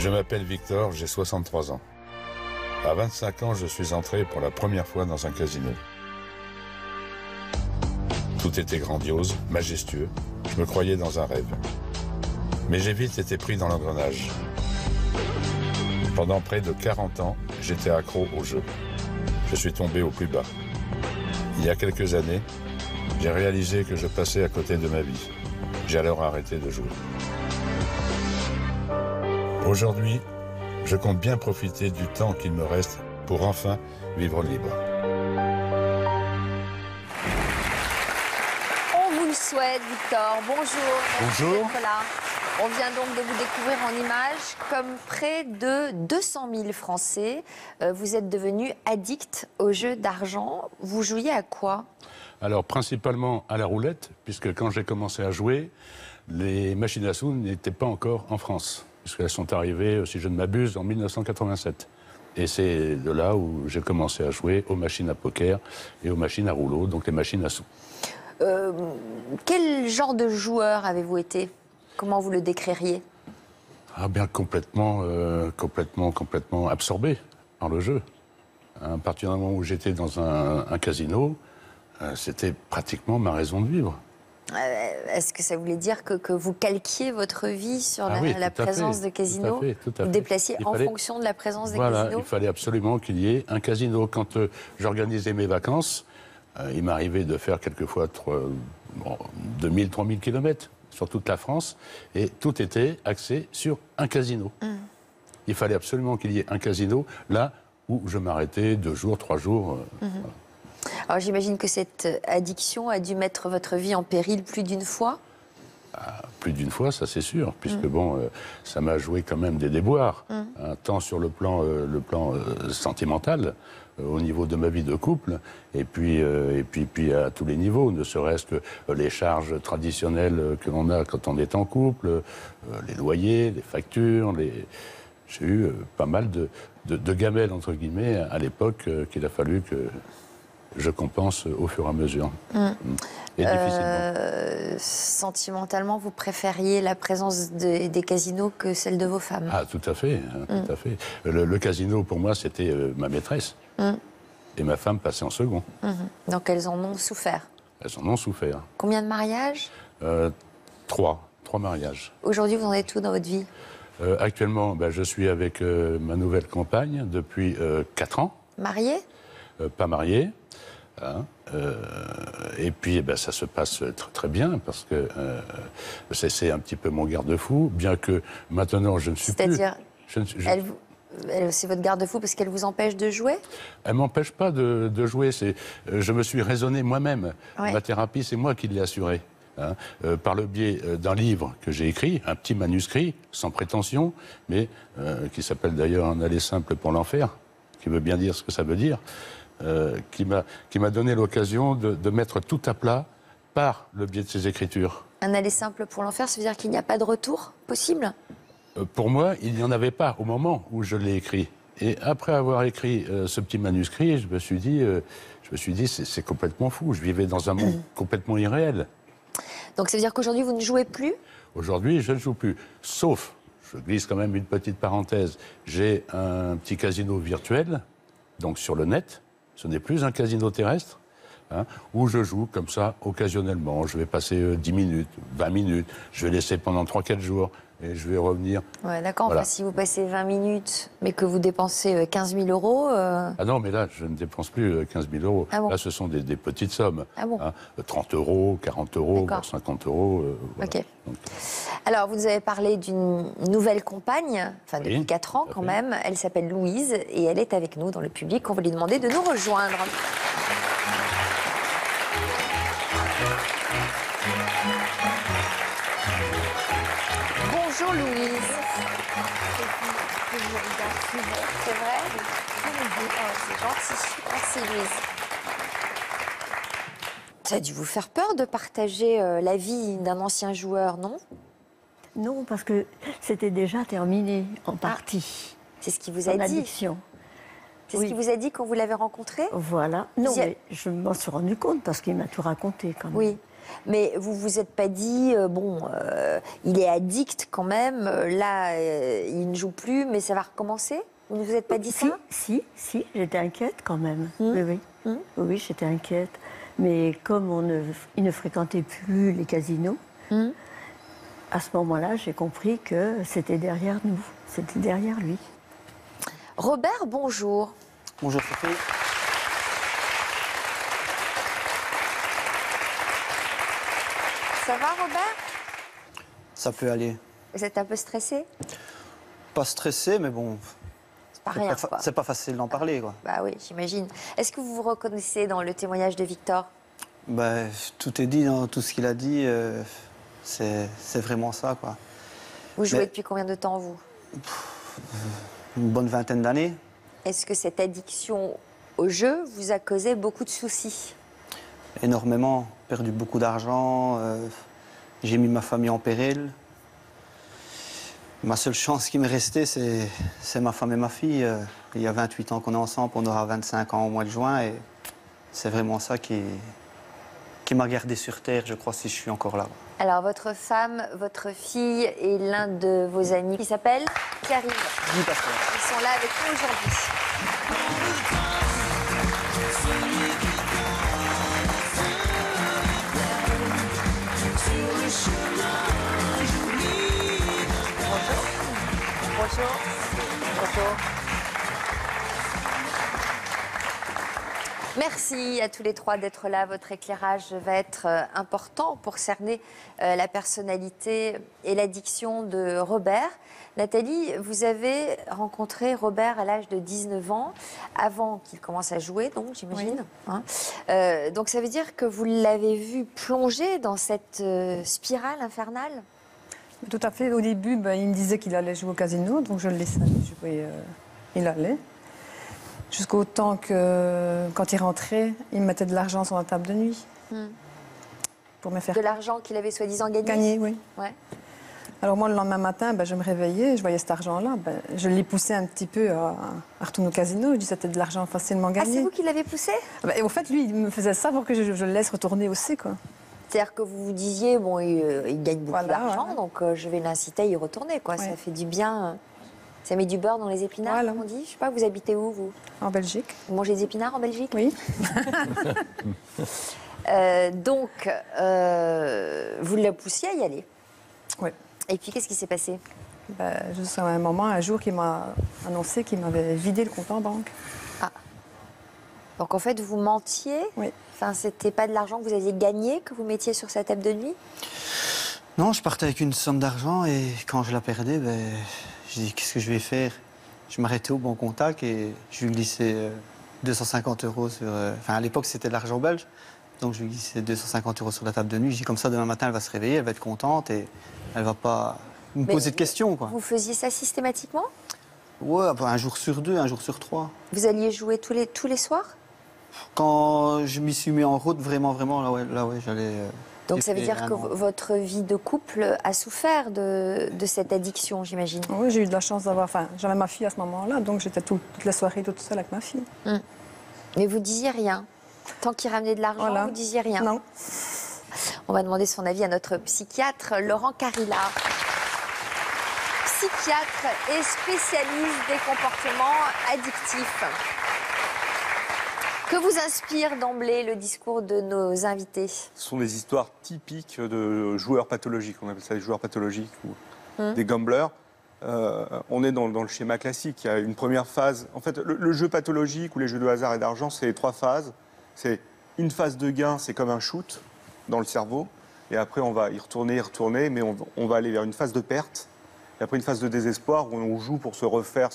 Je m'appelle Victor, j'ai 63 ans. À 25 ans, je suis entré pour la première fois dans un casino. Tout était grandiose, majestueux. Je me croyais dans un rêve. Mais j'ai vite été pris dans l'engrenage. Pendant près de 40 ans, j'étais accro au jeu. Je suis tombé au plus bas. Il y a quelques années, j'ai réalisé que je passais à côté de ma vie. J'ai alors arrêté de jouer. Aujourd'hui, je compte bien profiter du temps qu'il me reste pour enfin vivre libre. On vous le souhaite, Victor. Bonjour. Bonjour. Merci d'être là. On vient donc de vous découvrir en images comme près de 200 000 Français. Vous êtes devenu addict aux jeux d'argent. Vous jouiez à quoi? Alors, principalement à la roulette, puisque quand j'ai commencé à jouer, les machines à sous n'étaient pas encore en France, puisqu'elles sont arrivées, si je ne m'abuse, en 1987. Et c'est de là où j'ai commencé à jouer aux machines à poker et aux machines à rouleau, donc les machines à sous. Quel genre de joueur avez-vous été? Comment vous le décririez? Ah bien, complètement absorbé par le jeu. À partir du moment où j'étais dans un casino, c'était pratiquement ma raison de vivre. Est-ce que ça voulait dire que vous calquiez votre vie sur oui, la présence de casinos? Tout à fait. Vous déplaciez en fonction de la présence des casinos? Voilà, il fallait absolument qu'il y ait un casino. Quand j'organisais mes vacances, il m'arrivait de faire quelquefois 2000, 3000 kilomètres sur toute la France, et tout était axé sur un casino. Il fallait absolument qu'il y ait un casino là où je m'arrêtais 2 jours, 3 jours. Voilà. Alors j'imagine que cette addiction a dû mettre votre vie en péril plus d'une fois? Plus d'une fois, ça c'est sûr, puisque ça m'a joué quand même des déboires, tant sur le plan sentimental, au niveau de ma vie de couple, et puis à tous les niveaux, ne serait-ce que les charges traditionnelles que l'on a quand on est en couple, les loyers, les factures, j'ai eu pas mal de gamelles, entre guillemets, à l'époque, qu'il a fallu que je compense au fur et à mesure. Et difficilement. Sentimentalement, vous préfériez la présence des casinos que celle de vos femmes? Ah, tout à fait. Tout à fait. Le casino, pour moi, c'était ma maîtresse. Et ma femme passait en second. Donc elles en ont souffert? Elles en ont souffert. Combien de mariages? 3 mariages. Aujourd'hui, vous en êtes où dans votre vie? Actuellement, je suis avec ma nouvelle compagne depuis 4 ans. Marié? Pas marié. Et puis ça se passe très, très bien, parce que c'est un petit peu mon garde-fou, bien que maintenant je ne suis plus... C'est-à-dire, c'est votre garde-fou parce qu'elle vous empêche de jouer? Elle ne m'empêche pas de jouer. Je me suis raisonné moi-même. Ouais. Ma thérapie, c'est moi qui l'ai assurée. Par le biais d'un livre que j'ai écrit, un petit manuscrit, sans prétention, mais qui s'appelle d'ailleurs Un aller simple pour l'enfer, qui veut bien dire ce que ça veut dire, qui m'a donné l'occasion de mettre tout à plat par le biais de ces écritures. Un aller simple pour l'enfer, ça veut dire qu'il n'y a pas de retour possible? Pour moi, il n'y en avait pas au moment où je l'ai écrit. Et après avoir écrit ce petit manuscrit, je me suis dit c'est complètement fou. Je vivais dans un monde complètement irréel. Donc ça veut dire qu'aujourd'hui, vous ne jouez plus? Aujourd'hui, je ne joue plus. Sauf, je glisse quand même une petite parenthèse, j'ai un petit casino virtuel, donc sur le net. Ce n'est plus un casino terrestre, où je joue comme ça occasionnellement. Je vais passer 10 minutes, 20 minutes, je vais laisser pendant 3-4 jours et je vais revenir. Ouais, d'accord. Voilà. Enfin, si vous passez 20 minutes, mais que vous dépensez 15 000 euros... Ah non, mais là, je ne dépense plus 15 000 euros. Ah bon? Là, ce sont des petites sommes. Ah bon? 30 euros, 40 euros, voire 50 euros. Voilà. Ok. Donc, alors, vous nous avez parlé d'une nouvelle compagne, enfin depuis oui, 4 ans quand même. Elle s'appelle Louise et elle est avec nous dans le public. On va lui demander de nous rejoindre. Bonjour Louise. C'est vrai? C'est gentil. Merci Louise. Ça a dû vous faire peur de partager la vie d'un ancien joueur, non? Non, parce que c'était déjà terminé en partie. C'est ce qu'il vous a En dit. addiction. C'est ce qu'il vous a dit quand vous l'avez rencontré? Voilà. Non, mais je m'en suis rendu compte parce qu'il m'a tout raconté quand même. Oui. Mais vous vous êtes pas dit, il est addict quand même, là, il ne joue plus, mais ça va recommencer? Vous ne vous êtes pas dit ça? Si, j'étais inquiète quand même. Oui, j'étais inquiète. Mais comme il ne fréquentait plus les casinos, à ce moment-là, j'ai compris que c'était derrière nous, c'était derrière lui. Robert, bonjour. Bonjour Sophie. Ça va, Robert? Ça peut aller. Vous êtes un peu stressé? Pas stressé, mais bon, C'est pas rien, quoi. c'est pas facile d'en parler, quoi. Bah oui, j'imagine. Est-ce que vous vous reconnaissez dans le témoignage de Victor? Bah, tout est dit dans tout ce qu'il a dit. C'est vraiment ça, quoi. Vous jouez Mais- depuis combien de temps, vous? Une bonne vingtaine d'années. Est-ce que cette addiction au jeu vous a causé beaucoup de soucis? Énormément. Perdu beaucoup d'argent. J'ai mis ma famille en péril. Ma seule chance qui m'est restée, c'est ma femme et ma fille. Il y a 28 ans qu'on est ensemble, on aura 25 ans au mois de juin. Et c'est vraiment ça qui m'a gardé sur terre, je crois, si je suis encore là. Alors, votre femme, votre fille et l'un de vos amis qui s'appelle, qui arrivent. Guy Pasteur. Ils sont là avec nous aujourd'hui. Bonjour. Bonjour. Merci à tous les trois d'être là. Votre éclairage va être important pour cerner la personnalité et l'addiction de Robert. Nathalie, vous avez rencontré Robert à l'âge de 19 ans, avant qu'il commence à jouer, donc j'imagine. Oui. Hein. Donc ça veut dire que vous l'avez vu plonger dans cette spirale infernale? Tout à fait. Au début, il me disait qu'il allait jouer au casino, donc je le laissais aller jouer. Il allait. Jusqu'au temps que, quand il rentrait, il mettait de l'argent sur la table de nuit. Pour me faire De l'argent qu'il avait soi-disant gagné? gagner, oui. Ouais. Alors moi, le lendemain matin, je me réveillais, je voyais cet argent-là. Je l'ai poussé un petit peu à retourner au casino. Je dis que c'était de l'argent facilement Ah, gagné. c'est vous qui l'avez poussé? Et au fait, lui, il me faisait ça pour que je le laisse retourner aussi, quoi. C'est-à-dire que vous vous disiez, bon, il gagne beaucoup Voilà, d'argent, ouais. donc je vais l'inciter à y retourner, quoi. Ouais. Ça fait du bien. Ça met du beurre dans les épinards, Voilà. comme on dit. Je sais pas, vous habitez où, vous? En Belgique. Vous mangez des épinards en Belgique? Oui. Donc, vous le poussiez à y aller. Oui. Et puis, qu'est-ce qui s'est passé? Jusqu'à un moment, un jour, il m'a annoncé qu'il m'avait vidé le compte en banque. Donc, en fait, vous mentiez? Oui. Enfin, c'était pas de l'argent que vous aviez gagné, que vous mettiez sur sa table de nuit? Non, je partais avec une somme d'argent et quand je la perdais, je dis qu'est-ce que je vais faire? Je m'arrêtais au bon contact et je lui glissais 250 € sur... Enfin, à l'époque, c'était de l'argent belge. Donc, je lui glissais 250 € sur la table de nuit. Je dis comme ça, demain matin, elle va se réveiller, elle va être contente et elle va pas me Mais poser de questions, quoi. Vous faisiez ça systématiquement? Ouais, un jour sur deux, un jour sur trois. Vous alliez jouer tous les soirs? Quand je m'y suis mis en route, vraiment, là, ouais, j'allais... Donc ça veut j'ai dire fait que un an. votre vie de couple a souffert de cette addiction, j'imagine. Oui, j'ai eu de la chance d'avoir... Enfin, j'avais ma fille à ce moment-là, donc j'étais toute la soirée toute seule avec ma fille. Mais vous disiez rien. Tant qu'il ramenait de l'argent, Voilà. vous disiez rien. Non. On va demander son avis à notre psychiatre, Laurent Carilla. Psychiatre et spécialiste des comportements addictifs. Que vous inspire d'emblée le discours de nos invités? Ce sont des histoires typiques de joueurs pathologiques. On appelle ça des joueurs pathologiques ou des gamblers. On est dans le schéma classique. Il y a une première phase. En fait, le jeu pathologique ou les jeux de hasard et d'argent, c'est 3 phases. C'est une phase de gain, c'est comme un shoot dans le cerveau. Et après, on va y retourner, mais on va aller vers une phase de perte. Et après, une phase de désespoir où on joue pour se refaire.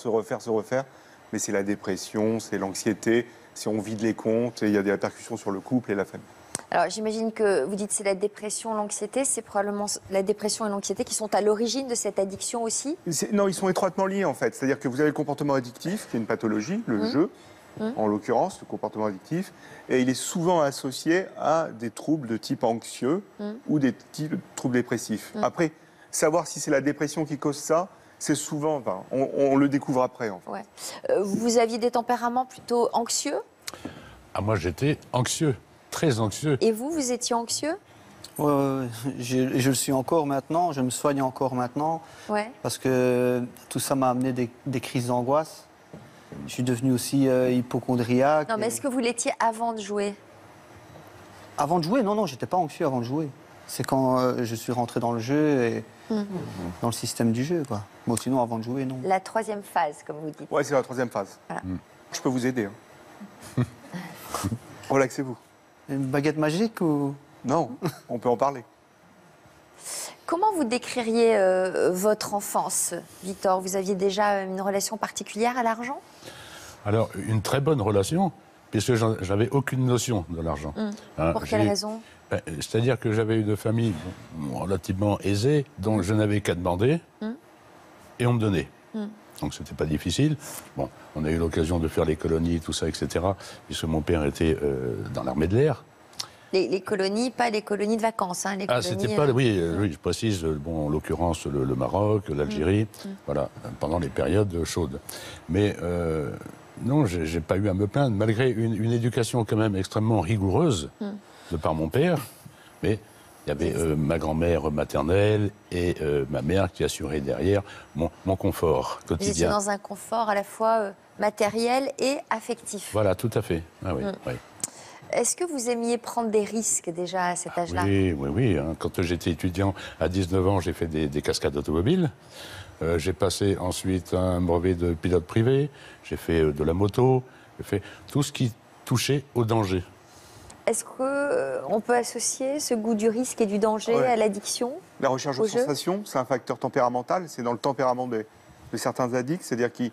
Mais c'est la dépression, c'est l'anxiété. Si on vide les comptes, et il y a des répercussions sur le couple et la famille. Alors j'imagine que vous dites c'est la dépression, l'anxiété, c'est probablement la dépression et l'anxiété qui sont à l'origine de cette addiction aussi? Non, ils sont étroitement liés en fait. C'est-à-dire que vous avez le comportement addictif, qui est une pathologie, le jeu, en l'occurrence, le comportement addictif, et il est souvent associé à des troubles de type anxieux ou des troubles dépressifs. Après, savoir si c'est la dépression qui cause ça, c'est souvent, on le découvre après en fait. Ouais. Vous aviez des tempéraments plutôt anxieux? Ah, moi, j'étais anxieux, très anxieux. Et vous étiez anxieux? Ouais, je le suis encore maintenant, je me soigne encore maintenant, Ouais. parce que tout ça m'a amené des crises d'angoisse. Je suis devenu aussi hypocondriaque. Non, mais est-ce que vous l'étiez avant de jouer? Avant de jouer, non, j'étais pas anxieux avant de jouer. C'est quand je suis rentré dans le jeu et dans le système du jeu, quoi. Moi, sinon, avant de jouer, non. La troisième phase, comme vous dites. Ouais, c'est la troisième phase. Voilà. Je peux vous aider. Hein. Relaxez-vous. Une baguette magique ou... Non, on peut en parler. Comment vous décririez votre enfance, Victor? Vous aviez déjà une relation particulière à l'argent? Alors, une très bonne relation, puisque j'avais aucune notion de l'argent. Hein, Pour quelle raison? C'est-à-dire que j'avais une famille relativement aisée, dont je n'avais qu'à demander, et on me donnait. Donc c'était pas difficile. Bon, on a eu l'occasion de faire les colonies, tout ça, etc., puisque mon père était dans l'armée de l'air. Les colonies, pas les colonies de vacances, hein, les Ah, colonies, c'était pas... Oui, je précise, bon, en l'occurrence, le Maroc, l'Algérie, voilà, pendant les périodes chaudes. Mais non, j'ai pas eu à me plaindre, malgré une éducation quand même extrêmement rigoureuse de par mon père. Mais il y avait ma grand-mère maternelle et ma mère qui assuraient derrière mon confort Vous étiez quotidien. dans un confort à la fois matériel et affectif. Voilà, tout à fait. Ah, oui, oui. Est-ce que vous aimiez prendre des risques déjà à cet âge-là? Oui. Hein. Quand j'étais étudiant, à 19 ans, j'ai fait des cascades automobiles. J'ai passé ensuite un brevet de pilote privé. J'ai fait de la moto. J'ai fait tout ce qui touchait au danger. Est-ce qu'on peut associer ce goût du risque et du danger à l'addiction? La recherche de Au jeu. sensations, c'est un facteur tempéramental. C'est dans le tempérament de certains addicts. C'est-à-dire qu'ils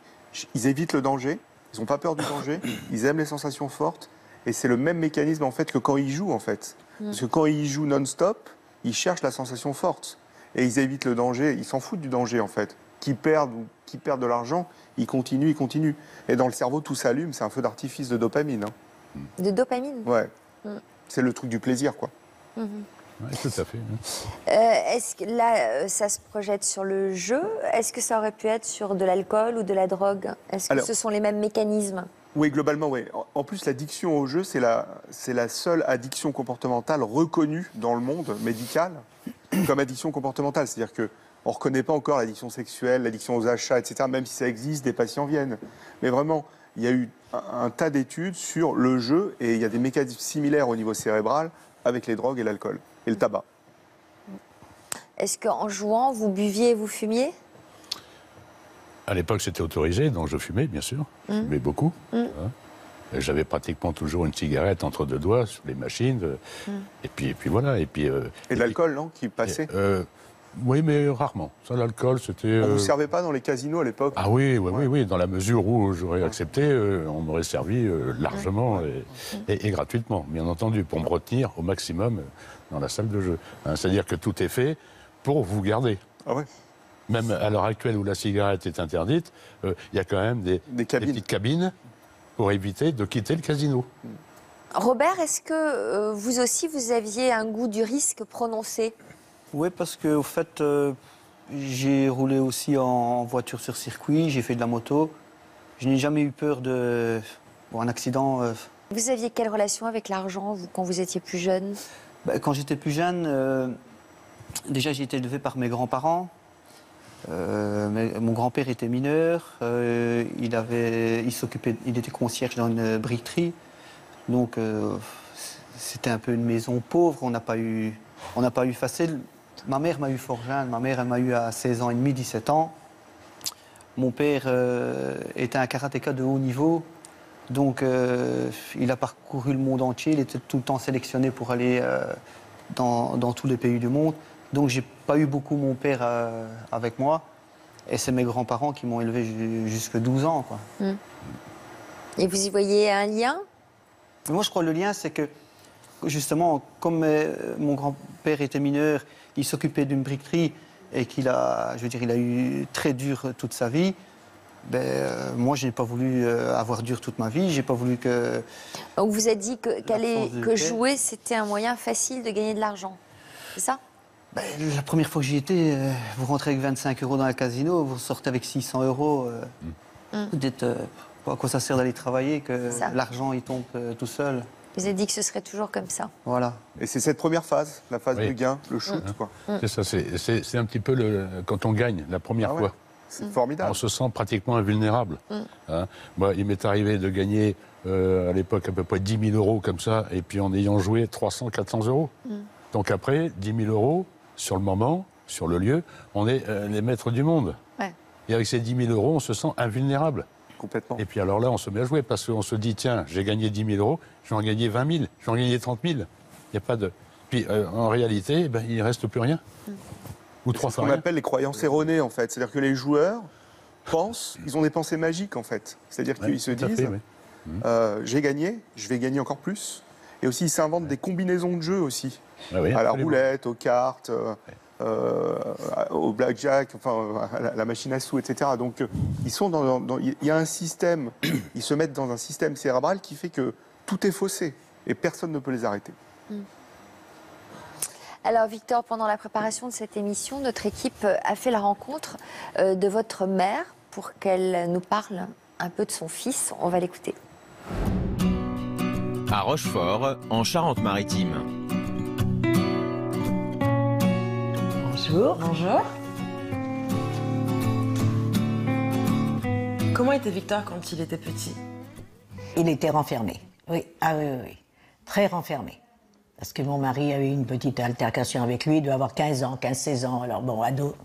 évitent le danger. Ils n'ont pas peur du danger. Ils aiment les sensations fortes. Et c'est le même mécanisme en fait que quand ils jouent en fait. Parce que quand ils jouent non-stop, ils cherchent la sensation forte. Et ils évitent le danger, ils s'en foutent du danger en fait. Qu'ils perdent ou qu'ils perdent de l'argent, ils continuent. Et dans le cerveau, tout s'allume, c'est un feu d'artifice de dopamine. Hein. De dopamine? Ouais. C'est le truc du plaisir quoi. Oui, tout à fait. Est-ce que là, ça se projette sur le jeu? Est-ce que ça aurait pu être sur de l'alcool ou de la drogue? Est-ce que ce sont les mêmes mécanismes? Oui, globalement, oui. En plus, l'addiction au jeu, c'est la seule addiction comportementale reconnue dans le monde médical comme addiction comportementale. C'est-à-dire qu'on ne reconnaît pas encore l'addiction sexuelle, l'addiction aux achats, etc. Même si ça existe, des patients viennent. Mais vraiment, il y a eu un tas d'études sur le jeu et il y a des mécanismes similaires au niveau cérébral avec les drogues et l'alcool et le tabac. Est-ce qu'en jouant, vous buviez et vous fumiez? À l'époque, c'était autorisé, donc je fumais, bien sûr. Je fumais beaucoup. Hein. J'avais pratiquement toujours une cigarette entre deux doigts sur les machines. Et puis voilà. Et de l'alcool, non, qui passait Oui, mais rarement. Ça, l'alcool, c'était... On ne vous servait pas dans les casinos à l'époque? Ah oui, dans la mesure où j'aurais accepté, on m'aurait servi largement et gratuitement, bien entendu, pour me retenir au maximum dans la salle de jeu. Hein, c'est-à-dire que tout est fait pour vous garder. Ah ouais. Même à l'heure actuelle où la cigarette est interdite, il y a quand même des petites cabines pour éviter de quitter le casino. Robert, est-ce que vous aussi, vous aviez un goût du risque prononcé? Oui, parce qu'au fait, j'ai roulé aussi en voiture sur circuit, j'ai fait de la moto. Je n'ai jamais eu peur d'un accident. Vous aviez quelle relation avec l'argent, vous, quand vous étiez plus jeune? Quand j'étais plus jeune, déjà j'ai été élevé par mes grands-parents. Mon grand-père était mineur, il était concierge dans une briqueterie, donc c'était un peu une maison pauvre. On n'a pas eu facile. Ma mère m'a eu fort jeune. Ma mère elle m'a eu à 16 ans et demi, 17 ans. Mon père était un karatéka de haut niveau, donc il a parcouru le monde entier. Il était tout le temps sélectionné pour aller dans tous les pays du monde. Donc j'ai pas eu beaucoup mon père avec moi. Et c'est mes grands-parents qui m'ont élevé jusqu'à 12 ans, quoi. Et vous y voyez un lien? Moi, je crois que le lien, c'est que, justement, comme mon grand-père était mineur, il s'occupait d'une briqueterie et il a eu très dur toute sa vie. Moi, je n'ai pas voulu avoir dur toute ma vie. J'ai pas voulu que... Donc vous avez dit que jouer, c'était un moyen facile de gagner de l'argent. C'est ça? La première fois que j'y étais, vous rentrez avec 25 € dans un casino, vous sortez avec 600 €. Vous dites, à quoi ça sert d'aller travailler, que l'argent il tombe tout seul. Vous avez dit que ce serait toujours comme ça. Voilà. Et c'est cette première phase, la phase Oui. de gain, le shoot, quoi. C'est ça, c'est un petit peu quand on gagne la première Ah ouais. fois. C'est formidable. On se sent pratiquement invulnérable. Hein. Moi, il m'est arrivé de gagner à l'époque à peu près 10 000 euros comme ça, et puis en ayant joué 300, 400 euros. Donc après, 10 000 euros, sur le moment, sur le lieu, on est les maîtres du monde. Ouais. Et avec ces 10 000 euros, on se sent invulnérable. Complètement. Et puis alors là, on se met à jouer parce qu'on se dit, tiens, j'ai gagné 10 000 euros, je vais en gagner 20 000, je vais en gagner 30 000. Il n'y a pas de... Puis en réalité, il ne reste plus rien. Ou C'est trois ce fois qu'on rien. appelle les croyances erronées, en fait. C'est-à-dire que les joueurs pensent, ils ont des pensées magiques, en fait. C'est-à-dire Ouais, qu'ils se tout à disent, fait, oui. j'ai gagné, je vais gagner encore plus. Et aussi, ils s'inventent des combinaisons de jeux aussi. Ah oui, À la absolument. roulette, aux cartes, au blackjack, enfin, à la machine à sous, etc. Donc, ils sont il y a un système, ils se mettent dans un système cérébral qui fait que tout est faussé et personne ne peut les arrêter. Alors Victor, pendant la préparation de cette émission, notre équipe a fait la rencontre de votre mère pour qu'elle nous parle un peu de son fils. On va l'écouter. À Rochefort, en Charente-Maritime. Bonjour. Bonjour. Comment était Victor quand il était petit? Il était renfermé. Oui, ah oui, oui, oui. Très renfermé. Parce que mon mari a eu une petite altercation avec lui, il doit avoir 15 ans, 15-16 ans. Alors bon, ado,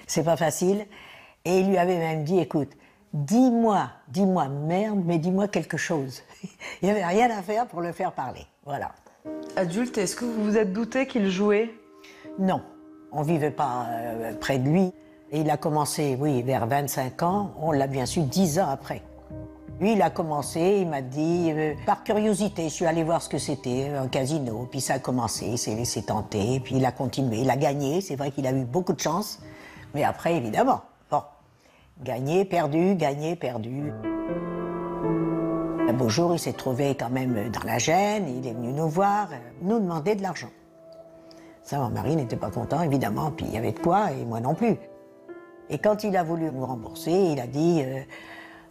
c'est pas facile. Et il lui avait même dit, écoute, dis-moi, merde, mais dis-moi quelque chose. Il n'y avait rien à faire pour le faire parler. Voilà. Adulte, est-ce que vous vous êtes douté qu'il jouait? Non, on ne vivait pas près de lui. Et il a commencé, oui, vers 25 ans. On l'a bien su 10 ans après. Lui, il a commencé, il m'a dit, par curiosité, je suis allé voir ce que c'était, un casino. Puis ça a commencé, il s'est laissé tenter, puis il a continué. Il a gagné, c'est vrai qu'il a eu beaucoup de chance. Mais après, évidemment, bon, gagné, perdu, gagné, perdu. Un beau jour, il s'est trouvé quand même dans la gêne, il est venu nous voir, nous demander de l'argent. Ça, mon mari n'était pas content, évidemment, puis il y avait de quoi, et moi non plus. Et quand il a voulu nous rembourser, il a dit,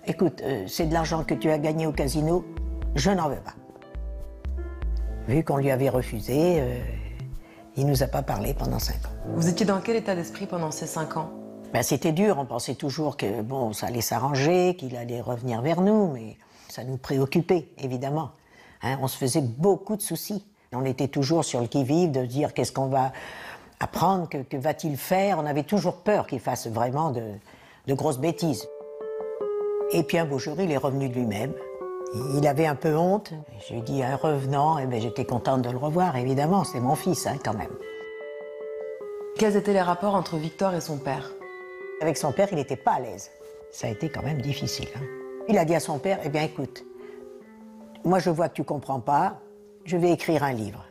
écoute, c'est de l'argent que tu as gagné au casino, je n'en veux pas. Vu qu'on lui avait refusé, il ne nous a pas parlé pendant 5 ans. Vous étiez dans quel état d'esprit pendant ces 5 ans? Ben, c'était dur, on pensait toujours que bon, ça allait s'arranger, qu'il allait revenir vers nous, mais ça nous préoccupait, évidemment. Hein, on se faisait beaucoup de soucis. On était toujours sur le qui-vive de dire qu'est-ce qu'on va apprendre, que va-t-il faire. On avait toujours peur qu'il fasse vraiment de grosses bêtises. Et puis un beau jour, il est revenu de lui-même. Il avait un peu honte. J'ai dit, un revenant, eh ben, j'étais contente de le revoir, évidemment, c'est mon fils, hein, quand même. Quels étaient les rapports entre Victor et son père? Avec son père, il n'était pas à l'aise. Ça a été quand même difficile. Hein. Il a dit à son père, eh bien écoute, moi je vois que tu ne comprends pas, je vais écrire un livre.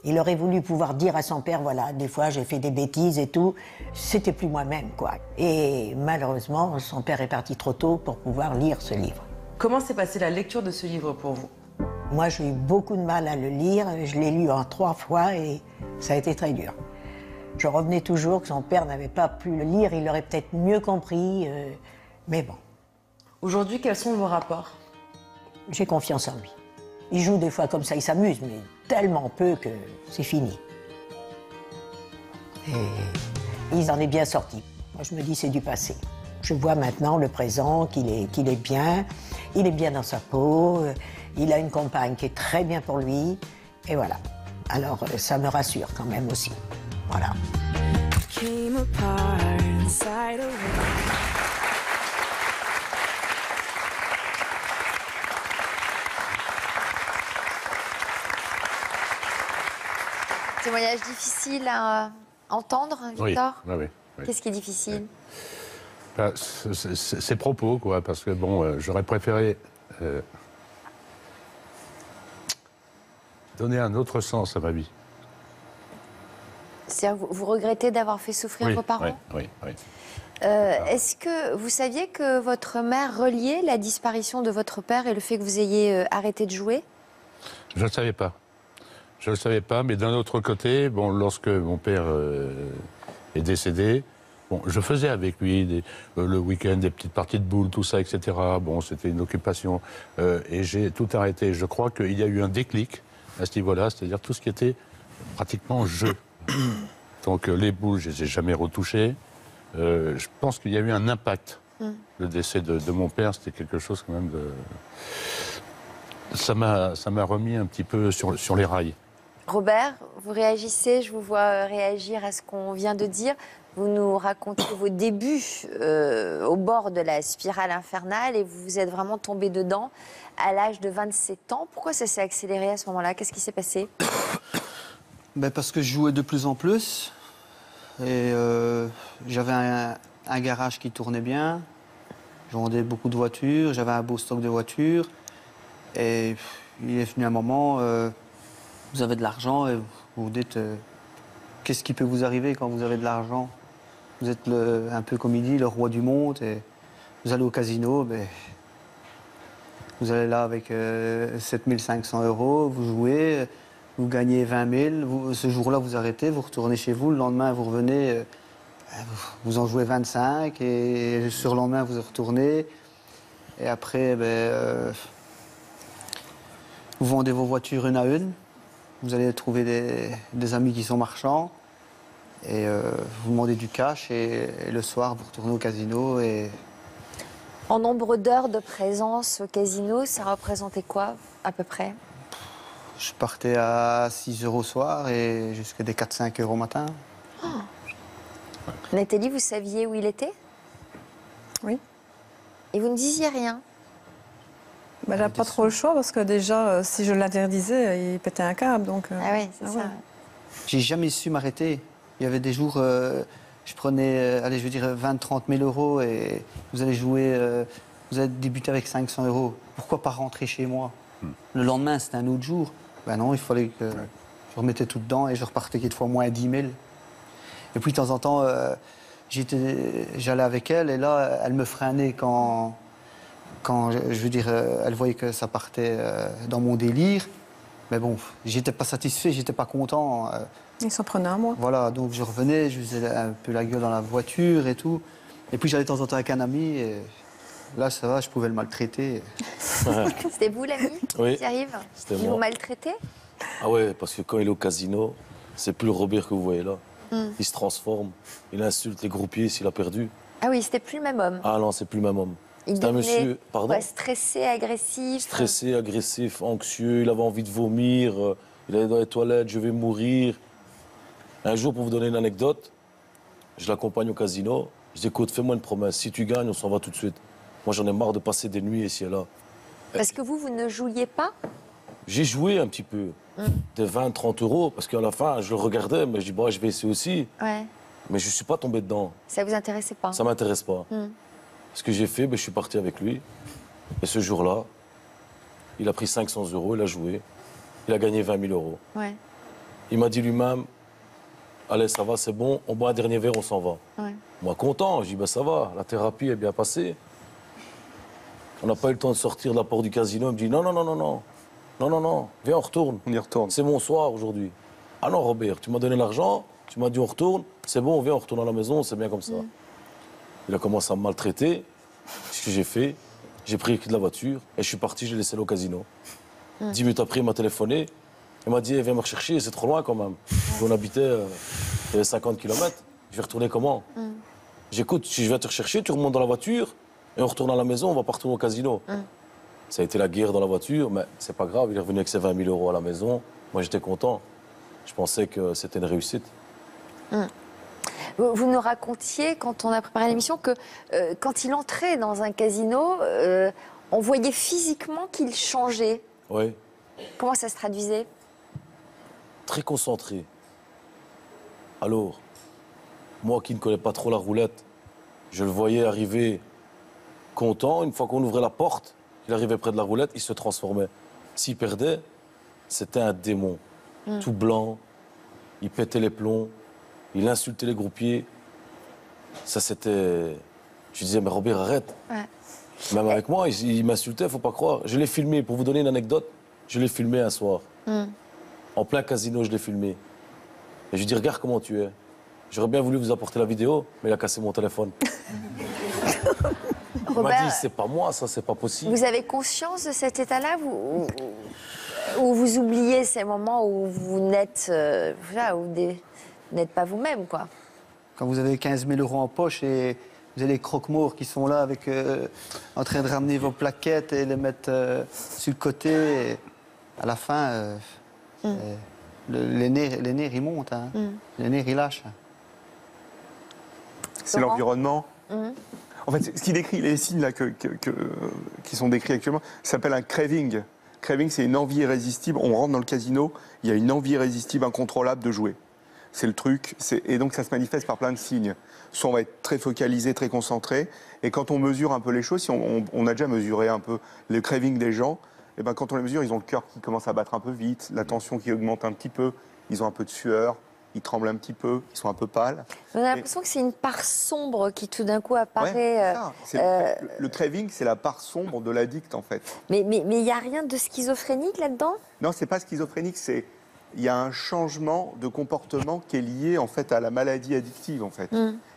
Il aurait voulu pouvoir dire à son père, voilà, des fois j'ai fait des bêtises et tout, c'était plus moi-même, quoi. Et malheureusement, son père est parti trop tôt pour pouvoir lire ce livre. Comment s'est passée la lecture de ce livre pour vous? Moi, j'ai eu beaucoup de mal à le lire, je l'ai lu en 3 fois et ça a été très dur. Je revenais toujours que son père n'avait pas pu le lire, il l'aurait peut-être mieux compris, mais bon. Aujourd'hui, quels sont vos rapports? J'ai confiance en lui. Il joue des fois comme ça, il s'amuse, mais tellement peu que c'est fini. Et il en est bien sorti. Moi, je me dis, c'est du passé. Je vois maintenant le présent, qu'il est bien, il est bien dans sa peau, il a une compagne qui est très bien pour lui, et voilà. Alors, ça me rassure quand même aussi. Voilà. Témoignage difficile à entendre, Victor? Oui. Qu'est-ce qui est difficile? Ben, ses propos, quoi, parce que bon, j'aurais préféré donner un autre sens à ma vie. C'est-à-dire vous regrettez d'avoir fait souffrir vos parents? Oui. Est-ce que vous saviez que votre mère reliait la disparition de votre père et le fait que vous ayez arrêté de jouer? Je ne le savais pas. Je ne le savais pas, mais d'un autre côté, bon, lorsque mon père est décédé, Bon, je faisais avec lui le week-end des petites parties de boules, tout ça, etc. Bon, c'était une occupation. Et j'ai tout arrêté. Je crois qu'il y a eu un déclic à ce niveau-là, c'est-à-dire tout ce qui était pratiquement jeu. Donc les boules, je ne les ai jamais retouchées. Je pense qu'il y a eu un impact. Le décès de mon père, c'était quelque chose quand même de... Ça m'a remis un petit peu sur les rails. Robert, vous réagissez, je vous vois réagir à ce qu'on vient de dire. Vous nous racontez vos débuts au bord de la spirale infernale et vous vous êtes vraiment tombé dedans à l'âge de 27 ans. Pourquoi ça s'est accéléré à ce moment-là? Qu'est-ce qui s'est passé? Parce que je jouais de plus en plus. Et j'avais un garage qui tournait bien. Je vendais beaucoup de voitures. J'avais un beau stock de voitures. Et il est venu un moment, vous avez de l'argent et vous vous dites qu'est-ce qui peut vous arriver quand vous avez de l'argent? Vous êtes un peu comme il dit, le roi du monde. Et vous allez au casino, vous allez là avec 7500 €, vous jouez, vous gagnez 20 000. Ce jour-là, vous arrêtez, vous retournez chez vous. Le lendemain, vous revenez, vous en jouez 25. Et sur le lendemain, vous retournez. Et après, vous vendez vos voitures une à une. Vous allez trouver des amis qui sont marchands. Et vous demandez du cash. Et le soir, vous retournez au casino. En nombre d'heures de présence au casino, ça représentait quoi, à peu près? Je partais à 6 € au soir et jusqu'à des 4-5 € au matin. Oh. Nathalie, vous saviez où il était? Oui. Et vous ne disiez rien? J'avais pas trop le choix parce que déjà, si je l'interdisais, il pétait un câble. Donc, Ah oui, c'est ça. Ouais. J'ai jamais su m'arrêter. Il y avait des jours, je prenais, allez, je veux dire, 20-30 000 € et vous allez jouer, vous allez débuter avec 500 €. Pourquoi pas rentrer chez moi? Le lendemain, c'était un autre jour. Ben non, il fallait que je remettais tout dedans et je repartais quelquefois moins 10 000. Et puis de temps en temps, j'allais avec elle et là, elle me freinait quand je veux dire, elle voyait que ça partait dans mon délire. Mais bon, j'étais pas satisfait, j'étais pas content. Il s'en prenait à moi. Voilà, donc je revenais, je faisais un peu la gueule dans la voiture et tout. Et puis j'allais de temps en temps avec un ami et là, ça va, je pouvais le maltraiter. C'était vous l'ami? Oui, qui arrive? c'était Ils moi. vous maltraitaient? Ah ouais, parce que quand il est au casino, c'est plus le Robert que vous voyez là. Il se transforme, il insulte les groupiers s'il a perdu. Ah oui, c'était plus le même homme. Ah non, c'est plus le même homme. Il C'est un devenait, monsieur, pardon, ouais, stressé, agressif. stressé, agressif, anxieux, il avait envie de vomir, il allait dans les toilettes, je vais mourir. Un jour, pour vous donner une anecdote, je l'accompagne au casino, je dis écoute, fais-moi une promesse, si tu gagnes, on s'en va tout de suite. Moi, j'en ai marre de passer des nuits ici et là. Parce que vous ne jouiez pas? J'ai joué un petit peu, des 20-30 €, parce qu'à la fin, je le regardais, mais je dis, bon, je vais essayer aussi. Ouais. Mais je ne suis pas tombé dedans. Ça vous intéressait pas? Ça ne m'intéresse pas. Ce que j'ai fait, je suis parti avec lui. Et ce jour-là, il a pris 500 €, il a joué. Il a gagné 20 000 €. Ouais. Il m'a dit lui-même, allez, ça va, c'est bon, on boit un dernier verre, on s'en va. Ouais. Moi, content, je dis, ça va, la thérapie est bien passée. On n'a pas eu le temps de sortir de la porte du casino. Il me dit, non, non, non, non, non. Non, non, non, viens, on retourne. On y retourne. C'est mon soir aujourd'hui. Ah non, Robert, tu m'as donné l'argent, tu m'as dit on retourne, c'est bon, viens, on retourne à la maison, c'est bien comme ça. Il a commencé à me maltraiter. Ce que j'ai fait, j'ai pris les clés de la voiture et je suis parti, je l'ai laissé au casino. 10 minutes après, il m'a téléphoné. Il m'a dit, viens me rechercher, c'est trop loin quand même. On habitait, il y avait 50 km. Je vais retourner comment? J'écoute, si je viens te rechercher, tu remontes dans la voiture et on retourne à la maison, on va pas retourner au casino. Ça a été la guerre dans la voiture, mais c'est pas grave, il est revenu avec ses 20 000 € à la maison. Moi, j'étais content. Je pensais que c'était une réussite. Vous nous racontiez, quand on a préparé l'émission, que quand il entrait dans un casino, on voyait physiquement qu'il changeait. Oui. Comment ça se traduisait? Très concentré. Alors, moi qui ne connais pas trop la roulette, je le voyais arriver content. Une fois qu'on ouvrait la porte, il arrivait près de la roulette, il se transformait. S'il perdait, c'était un démon. Tout blanc, il pétait les plombs, il insultait les groupiers. Ça, c'était... Je disais, mais Robert, arrête. Ouais. Même avec moi, il m'insultait, faut pas croire. Je l'ai filmé, pour vous donner une anecdote, je l'ai filmé un soir. En plein casino, je l'ai filmé. Et je lui dis, regarde comment tu es. j'aurais bien voulu vous apporter la vidéo, mais il a cassé mon téléphone. Il m'a Robert, dit, c'est pas moi, ça, c'est pas possible. vous avez conscience de cet état-là où vous oubliez ces moments où vous n'êtes n'êtes pas vous-même, quoi. Quand vous avez 15 000 euros en poche et vous avez les croque-morts qui sont là avec, en train de ramener vos plaquettes et les mettre sur le côté, et à la fin, les nerfs, ils montent. Hein. Les nerfs, ils lâchent. C'est Laurent l'environnement. En fait, ce qui décrit, les signes là, qui sont décrits actuellement, s'appelle un craving. Craving, c'est une envie irrésistible. On rentre dans le casino, il y a une envie irrésistible, incontrôlable de jouer. C'est le truc. Et donc, ça se manifeste par plein de signes. Soit on va être très focalisé, très concentré. Et quand on mesure un peu les choses, si on a déjà mesuré un peu le craving des gens, et ben, quand on les mesure, ils ont le cœur qui commence à battre un peu vite, la tension qui augmente un petit peu, ils ont un peu de sueur, ils tremblent un petit peu, ils sont un peu pâles. On a l'impression que c'est une part sombre qui tout d'un coup apparaît. Le craving, c'est la part sombre de l'addict, en fait. Mais il n'y a rien de schizophrénique là-dedans? Non, c'est pas schizophrénique, il y a un changement de comportement qui est lié en fait à la maladie addictive en fait.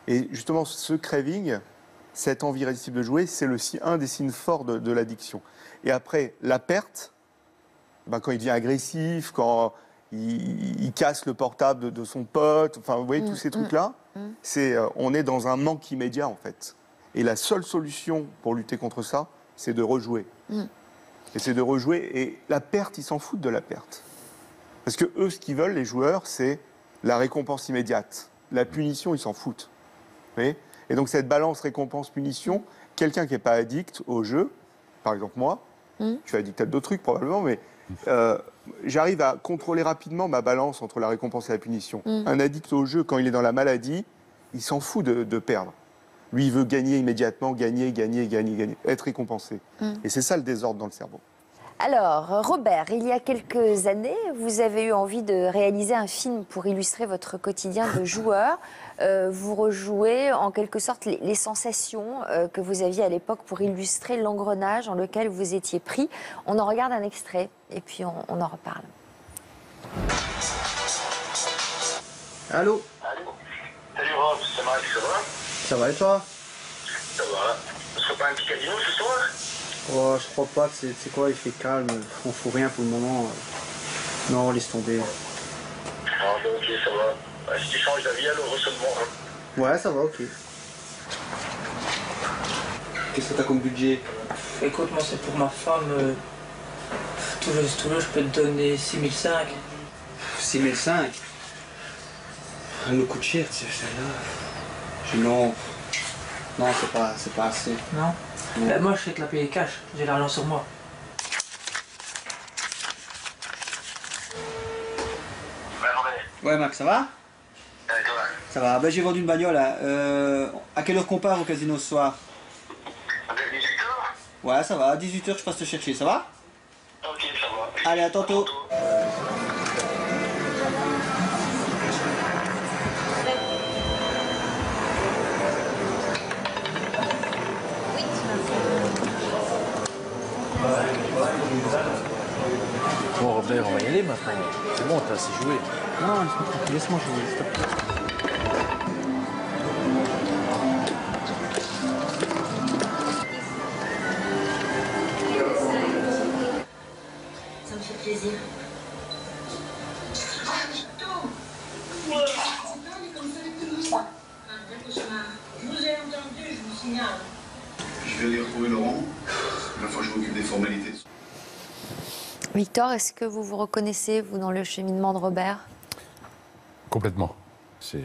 Et justement, ce craving, cette envie irrésistible de jouer, c'est un des signes forts de l'addiction. Et après, la perte, quand il devient agressif, quand il casse le portable de son pote, enfin vous voyez tous ces trucs-là, on est dans un manque immédiat en fait. Et la seule solution pour lutter contre ça, c'est de rejouer. Et c'est de rejouer. Et la perte, ils s'en foutent de la perte. Parce que eux, ce qu'ils veulent, les joueurs, c'est la récompense immédiate. La punition, ils s'en foutent. Vous voyez ? Et donc cette balance récompense-punition, quelqu'un qui n'est pas addict au jeu, par exemple moi, je suis addict à d'autres trucs probablement, mais j'arrive à contrôler rapidement ma balance entre la récompense et la punition. Un addict au jeu, quand il est dans la maladie, il s'en fout de perdre. Lui, il veut gagner immédiatement, gagner, être récompensé. Et c'est ça le désordre dans le cerveau. Alors, Robert, il y a quelques années, vous avez eu envie de réaliser un film pour illustrer votre quotidien de joueur. Vous rejouez en quelque sorte les sensations que vous aviez à l'époque pour illustrer l'engrenage dans lequel vous étiez pris. On en regarde un extrait et puis on en reparle. Allô? Allô? Salut Rob, c'est Max, ça va? Ça va et toi? Ça va. On se fait pas un petit casino ce soir? Oh, je crois pas, c'est quoi, il fait calme, on fout rien pour le moment. Non, laisse tomber. Ah bah ok, ça va. Si tu changes d'avis, alors reçois-moi. Ouais, ça va, ok. Qu'est-ce que t'as comme budget? Écoute, moi c'est pour ma femme. Tout le je peux te donner 6005. 6005? Elle me coûte cher, celle-là. Non, c'est pas assez. Non? Moi, je sais te la payer cash. J'ai l'argent sur moi. Ouais, Max, ça va? Ça va. Ben, j'ai vendu une bagnole. Là. À quelle heure qu'on part au casino ce soir? À 18h? Ouais, ça va. À 18h, je passe te chercher. Ça va? Ok, ça va. Allez, à tantôt. Bon, Robert, on va y aller maintenant. C'est bon, t'as assez joué. Non, laisse-moi jouer, s'il te plaît. Ça me fait plaisir. Je vous ai entendu, je vous signale. Je vais aller retrouver Laurent. Il va falloir que je m'occupe des formalités. Victor, est-ce que vous vous reconnaissez, vous, dans le cheminement de Robert? Complètement. C'est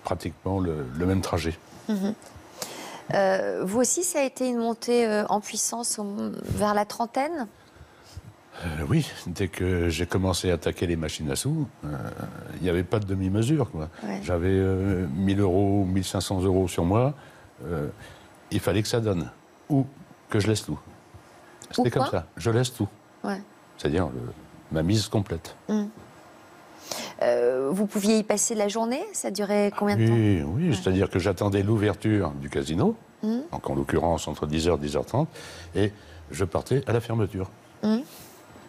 pratiquement le même trajet. Vous aussi, ça a été une montée en puissance vers la trentaine? Oui, dès que j'ai commencé à attaquer les machines à sous, il n'y avait pas de demi-mesure. Ouais. J'avais 1000 euros, 1500 euros sur moi. Il fallait que ça donne. Ou que je laisse tout. C'était comme ça. Je laisse tout. Ouais. C'est-à-dire ma mise complète. Vous pouviez y passer la journée? Ça durait combien de temps? Oui, c'est-à-dire que j'attendais l'ouverture du casino, donc en l'occurrence entre 10h et 10h30, et je partais à la fermeture.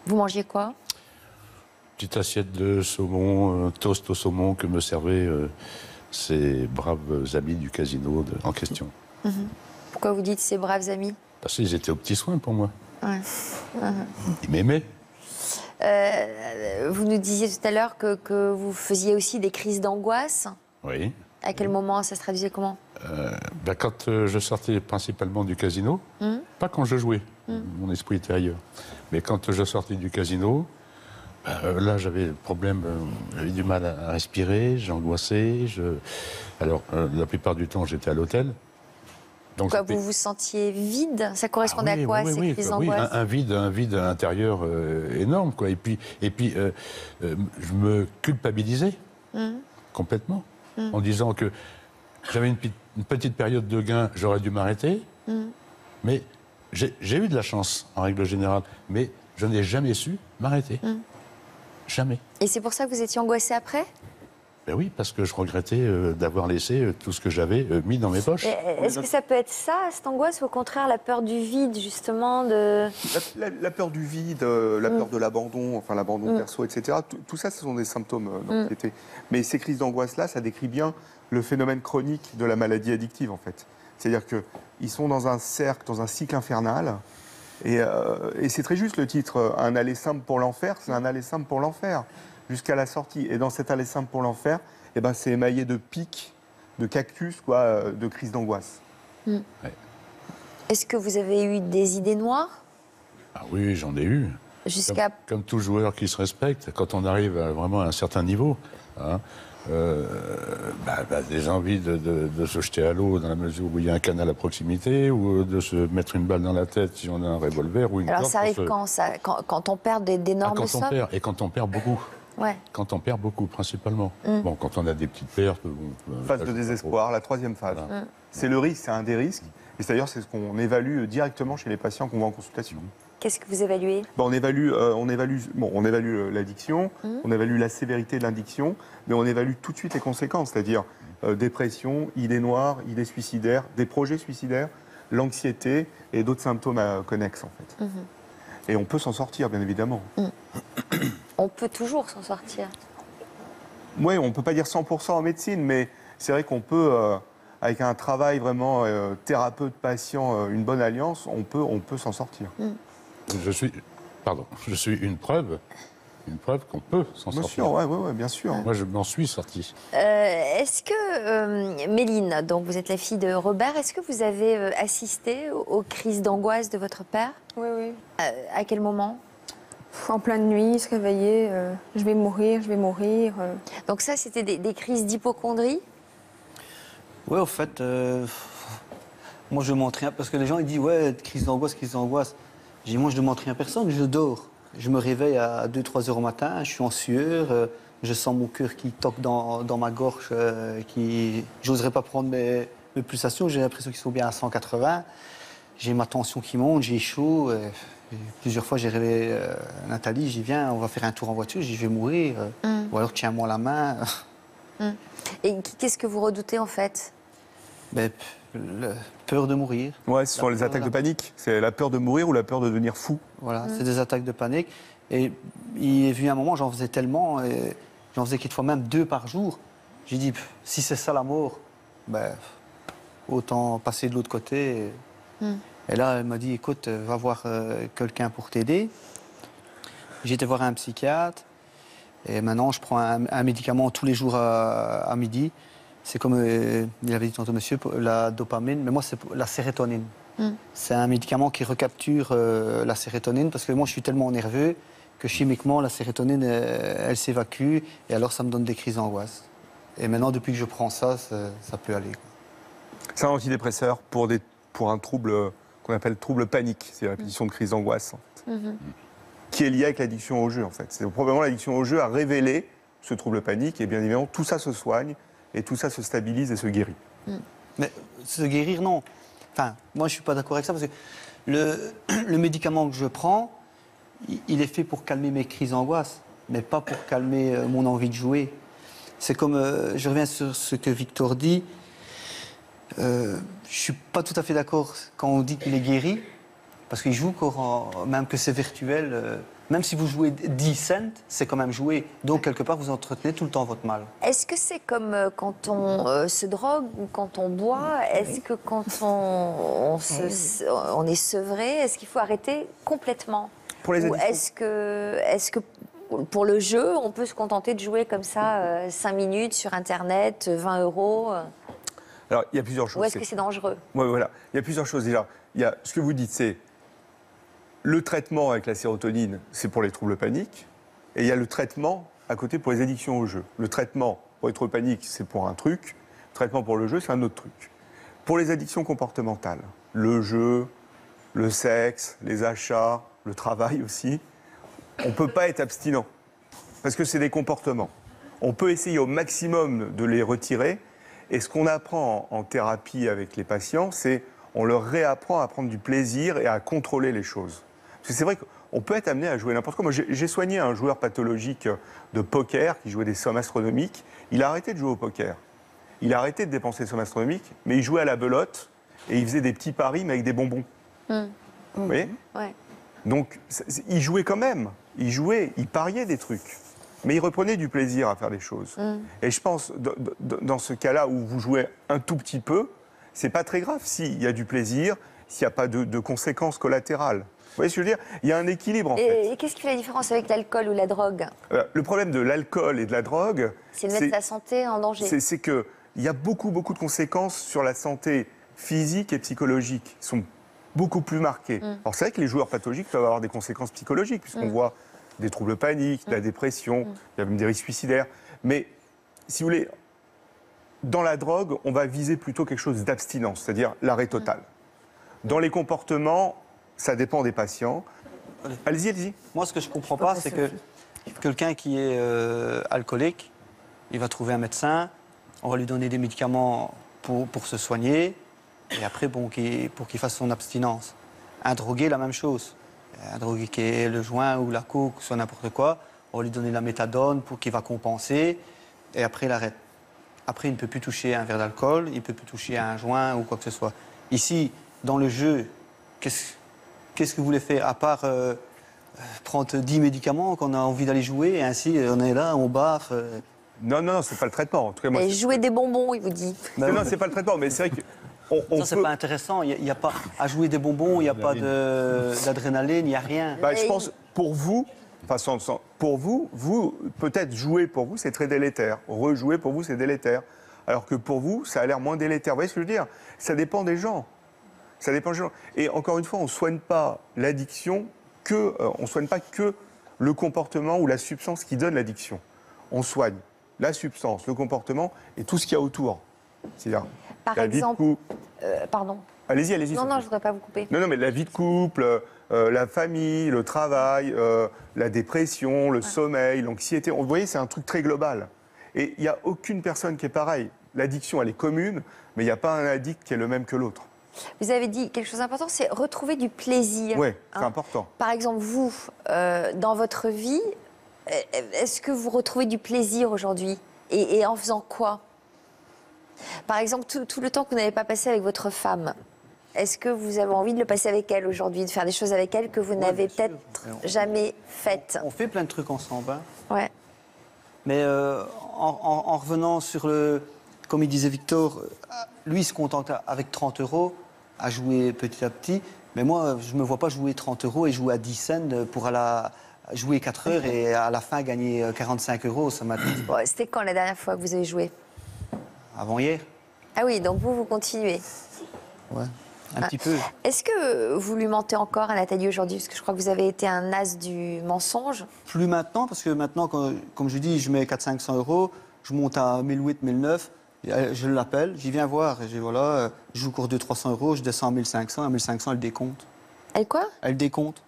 Vous mangiez quoi? Petite assiette de saumon, toast au saumon que me servait ces braves amis du casino en question. Pourquoi vous dites ces braves amis? Parce qu'ils étaient aux petits soins pour moi. Ouais. Ils m'aimaient. Vous nous disiez tout à l'heure que vous faisiez aussi des crises d'angoisse. Oui. À quel moment ça se traduisait comment? Quand je sortais principalement du casino, pas quand je jouais, mon esprit était ailleurs, mais quand je sortais du casino, là j'avais le problème, j'avais du mal à respirer, j'angoissais, alors la plupart du temps j'étais à l'hôtel. Donc quoi, vous vous sentiez vide? Ça correspondait à quoi, ces crises d'angoisse? un vide à l'intérieur énorme, quoi. Et puis je me culpabilisais complètement, en disant que j'avais une petite période de gain, j'aurais dû m'arrêter. Mais j'ai eu de la chance, en règle générale, mais je n'ai jamais su m'arrêter. Jamais. Et c'est pour ça que vous étiez angoissé après? Ben oui, parce que je regrettais d'avoir laissé tout ce que j'avais mis dans mes poches. Est-ce que ça peut être ça, cette angoisse, ou au contraire la peur du vide, justement La peur du vide, la peur de l'abandon, enfin l'abandon perso, etc. Tout ça, ce sont des symptômes d'anxiété. Mais ces crises d'angoisse-là, ça décrit bien le phénomène chronique de la maladie addictive, en fait. C'est-à-dire qu'ils sont dans un cercle, dans un cycle infernal. Et c'est très juste le titre, un aller simple pour l'enfer, c'est un aller simple pour l'enfer. Jusqu'à la sortie. Et dans cet aller simple pour l'enfer, eh ben, c'est émaillé de pics, de cactus, quoi, de crises d'angoisse. Ouais. Est-ce que vous avez eu des idées noires? Ah oui, j'en ai eu. Jusqu'à... Comme tout joueur qui se respecte, quand on arrive vraiment à un certain niveau, hein, des envies de se jeter à l'eau dans la mesure où il y a un canal à proximité, ou de se mettre une balle dans la tête si on a un revolver ou une corde. Alors ça arrive quand, ça quand on perd d'énormes sommes? Et quand on perd beaucoup. Ouais. Quand on perd beaucoup, principalement. Bon, quand on a des petites pertes... Phase de désespoir, la troisième phase. Voilà. C'est le risque, c'est un des risques. Et d'ailleurs, c'est ce qu'on évalue directement chez les patients qu'on voit en consultation. Qu'est-ce que vous évaluez? On évalue l'addiction, on évalue la sévérité de l'addiction, mais on évalue tout de suite les conséquences, c'est-à-dire dépression, idées noires, idées suicidaires, des projets suicidaires, l'anxiété et d'autres symptômes connexes, en fait. Et on peut s'en sortir, bien évidemment. On peut toujours s'en sortir. Oui, on ne peut pas dire 100% en médecine, mais c'est vrai qu'on peut, avec un travail vraiment thérapeute-patient, une bonne alliance, on peut s'en sortir. Je suis une preuve qu'on peut s'en sortir. Oui, bien sûr. Moi, je m'en suis sorti. Est-ce que, Méline, donc vous êtes la fille de Robert, est-ce que vous avez assisté aux crises d'angoisse de votre père? Oui, oui. À quel moment? En pleine nuit, il se réveillait, je vais mourir, je vais mourir. Donc ça, c'était des crises d'hypocondrie? Oui, au fait, moi je ne montre rien, parce que les gens ils disent, ouais, crise d'angoisse, crise d'angoisse. J'ai dit, moi je ne montre rien à personne, je dors. Je me réveille à 2-3 heures au matin, je suis en sueur, je sens mon cœur qui toque dans ma gorge, j'oserais pas prendre mes pulsations, j'ai l'impression qu'ils sont bien à 180. J'ai ma tension qui monte, j'ai chaud. Plusieurs fois, j'ai réveillé Nathalie, j'ai dit, viens, on va faire un tour en voiture, j'ai dit, je vais mourir. Ou alors, tiens-moi la main. Et qu'est-ce que vous redoutez, en fait? Peur de mourir. Ouais, ce sont les attaques de panique. C'est la peur de mourir ou la peur de devenir fou. Voilà, c'est des attaques de panique. Et il est vu un moment, j'en faisais tellement, j'en faisais quelquefois même 2 par jour. J'ai dit, si c'est ça la mort, autant passer de l'autre côté. Et là, elle m'a dit, écoute, va voir quelqu'un pour t'aider. J'ai été voir un psychiatre. Et maintenant, je prends un médicament tous les jours à midi. C'est comme il avait dit tantôt monsieur, la dopamine, mais moi, c'est la sérotonine. C'est un médicament qui recapture la sérotonine, parce que moi, je suis tellement nerveux que chimiquement, la sérotonine, elle s'évacue, et alors ça me donne des crises d'angoisse. Et maintenant, depuis que je prends ça, ça peut aller. C'est un antidépresseur pour un trouble qu'on appelle trouble panique. C'est la répétition de crises d'angoisse, en fait, qui est liée avec l'addiction au jeu, en fait. C'est probablement l'addiction au jeu a révélé ce trouble panique, et bien évidemment, tout ça se soigne, et tout ça se stabilise et se guérit. Mais se guérir, non. Enfin, moi, je ne suis pas d'accord avec ça, parce que le médicament que je prends, il est fait pour calmer mes crises d'angoisse, mais pas pour calmer mon envie de jouer. C'est comme, je reviens sur ce que Victor dit, je ne suis pas tout à fait d'accord quand on dit qu'il est guéri, parce qu'il joue même que c'est virtuel. Même si vous jouez 10 cents, c'est quand même jouer. Donc, quelque part, vous entretenez tout le temps votre mal. Est-ce que c'est comme quand on se drogue ou quand on boit? Est-ce que quand on est sevré, est-ce qu'il faut arrêter complètement? Pour les ou addictions. est-ce que pour le jeu, on peut se contenter de jouer comme ça 5 minutes sur Internet, 20 euros Alors, il y a plusieurs choses. Ou est-ce que c'est dangereux? Ouais, voilà. Il y a plusieurs choses. Déjà, il y a ce que vous dites, c'est le traitement avec la sérotonine, c'est pour les troubles paniques. Et il y a le traitement à côté pour les addictions au jeu. Le traitement pour les troubles paniques, c'est pour un truc. Le traitement pour le jeu, c'est un autre truc. Pour les addictions comportementales, le jeu, le sexe, les achats, le travail aussi, on ne peut pas être abstinent. Parce que c'est des comportements. On peut essayer au maximum de les retirer. Et ce qu'on apprend en thérapie avec les patients, c'est on leur réapprend à prendre du plaisir et à contrôler les choses. Parce que c'est vrai qu'on peut être amené à jouer n'importe quoi. Moi, j'ai soigné un joueur pathologique de poker qui jouait des sommes astronomiques. Il a arrêté de jouer au poker. Il a arrêté de dépenser des sommes astronomiques, mais il jouait à la belote et il faisait des petits paris, mais avec des bonbons. Vous voyez? Ouais. Donc, il jouait quand même. Il jouait, il pariait des trucs. Mais il reprenait du plaisir à faire des choses. Et je pense, dans ce cas-là où vous jouez un tout petit peu, c'est pas très grave s'il y a du plaisir, s'il n'y a pas de conséquences collatérales. Vous voyez ce que je veux dire? Il y a un équilibre, en fait. Et qu'est-ce qui fait la différence avec l'alcool ou la drogue? Le problème de l'alcool et de la drogue... C'est de mettre sa santé en danger. C'est qu'il y a beaucoup de conséquences sur la santé physique et psychologique qui sont beaucoup plus marquées. Alors c'est vrai que les joueurs pathologiques peuvent avoir des conséquences psychologiques, puisqu'on voit des troubles paniques, de la dépression, il y a même des risques suicidaires. Mais, si vous voulez, dans la drogue, on va viser plutôt quelque chose d'abstinence, c'est-à-dire l'arrêt total. Dans les comportements, ça dépend des patients. Allez-y, allez-y. Moi, ce que je ne comprends pas, c'est que quelqu'un qui est alcoolique, il va trouver un médecin, on va lui donner des médicaments pour se soigner, et après, pour qu'il fasse son abstinence. Un drogué, la même chose. Un drogué qui est le joint ou la coke, soit n'importe quoi, on va lui donner la méthadone pour qu'il va compenser, et après, il arrête. Après, il ne peut plus toucher un verre d'alcool, il ne peut plus toucher un joint ou quoi que ce soit. Ici, dans le jeu, qu'est-ce que vous voulez faire, à part prendre 10 médicaments qu'on a envie d'aller jouer, et ainsi, on est là, on baffe. Non, c'est pas le traitement. En tout cas, moi, Et jouer des bonbons, il vous dit. Non, c'est pas le traitement, mais c'est vrai que... Ça, c'est pas intéressant. Il n'y a pas à jouer des bonbons, il n'y a pas d'adrénaline, il n'y a rien. Je pense, pour vous, pour vous, peut-être jouer pour vous, c'est très délétère. Rejouer pour vous, c'est délétère. Alors que pour vous, ça a l'air moins délétère. Vous voyez ce que je veux dire? Ça dépend des gens. Ça dépend des gens. Et encore une fois, on ne soigne pas l'addiction on ne soigne pas que le comportement ou la substance qui donne l'addiction. On soigne la substance, le comportement et tout ce qu'il y a autour. C'est-à-dire Par la vie de exemple, couple. pardon. Allez-y. Non, je ne voudrais pas vous couper. Non, mais la vie de couple, la famille, le travail, la dépression, le sommeil, l'anxiété. Vous voyez, c'est un truc très global. Et il n'y a aucune personne qui est pareille. L'addiction, elle est commune, mais il n'y a pas un addict qui est le même que l'autre. Vous avez dit quelque chose d'important, c'est retrouver du plaisir. Oui, c'est important. Par exemple, vous, dans votre vie, est-ce que vous retrouvez du plaisir aujourd'hui? Et en faisant quoi? Par exemple, tout le temps que vous n'avez pas passé avec votre femme, est-ce que vous avez envie de le passer avec elle aujourd'hui, de faire des choses avec elle que vous n'avez peut-être jamais faites? On fait plein de trucs ensemble. Ouais. Mais en revenant sur comme il disait Victor, lui il se contente avec 30 € à jouer petit à petit. Mais moi, je ne me vois pas jouer 30 € et jouer à 10 cents pour jouer 4 heures et à la fin gagner 45 €. Ça m'a dit. C'était quand la dernière fois que vous avez joué? Avant hier. Ah oui, donc vous continuez. Ouais, un petit peu. Est-ce que vous lui mentez encore à Nathalie aujourd'hui? Parce que je crois que vous avez été un as du mensonge. Plus maintenant, parce que maintenant, comme je dis, je mets 400-500 €, je monte à 1008, 1009, je l'appelle, j'y viens voir, et je dis voilà, je joue cours de 300 €, je descends à 1500, à 1500, elle décompte. Elle quoi? Elle décompte.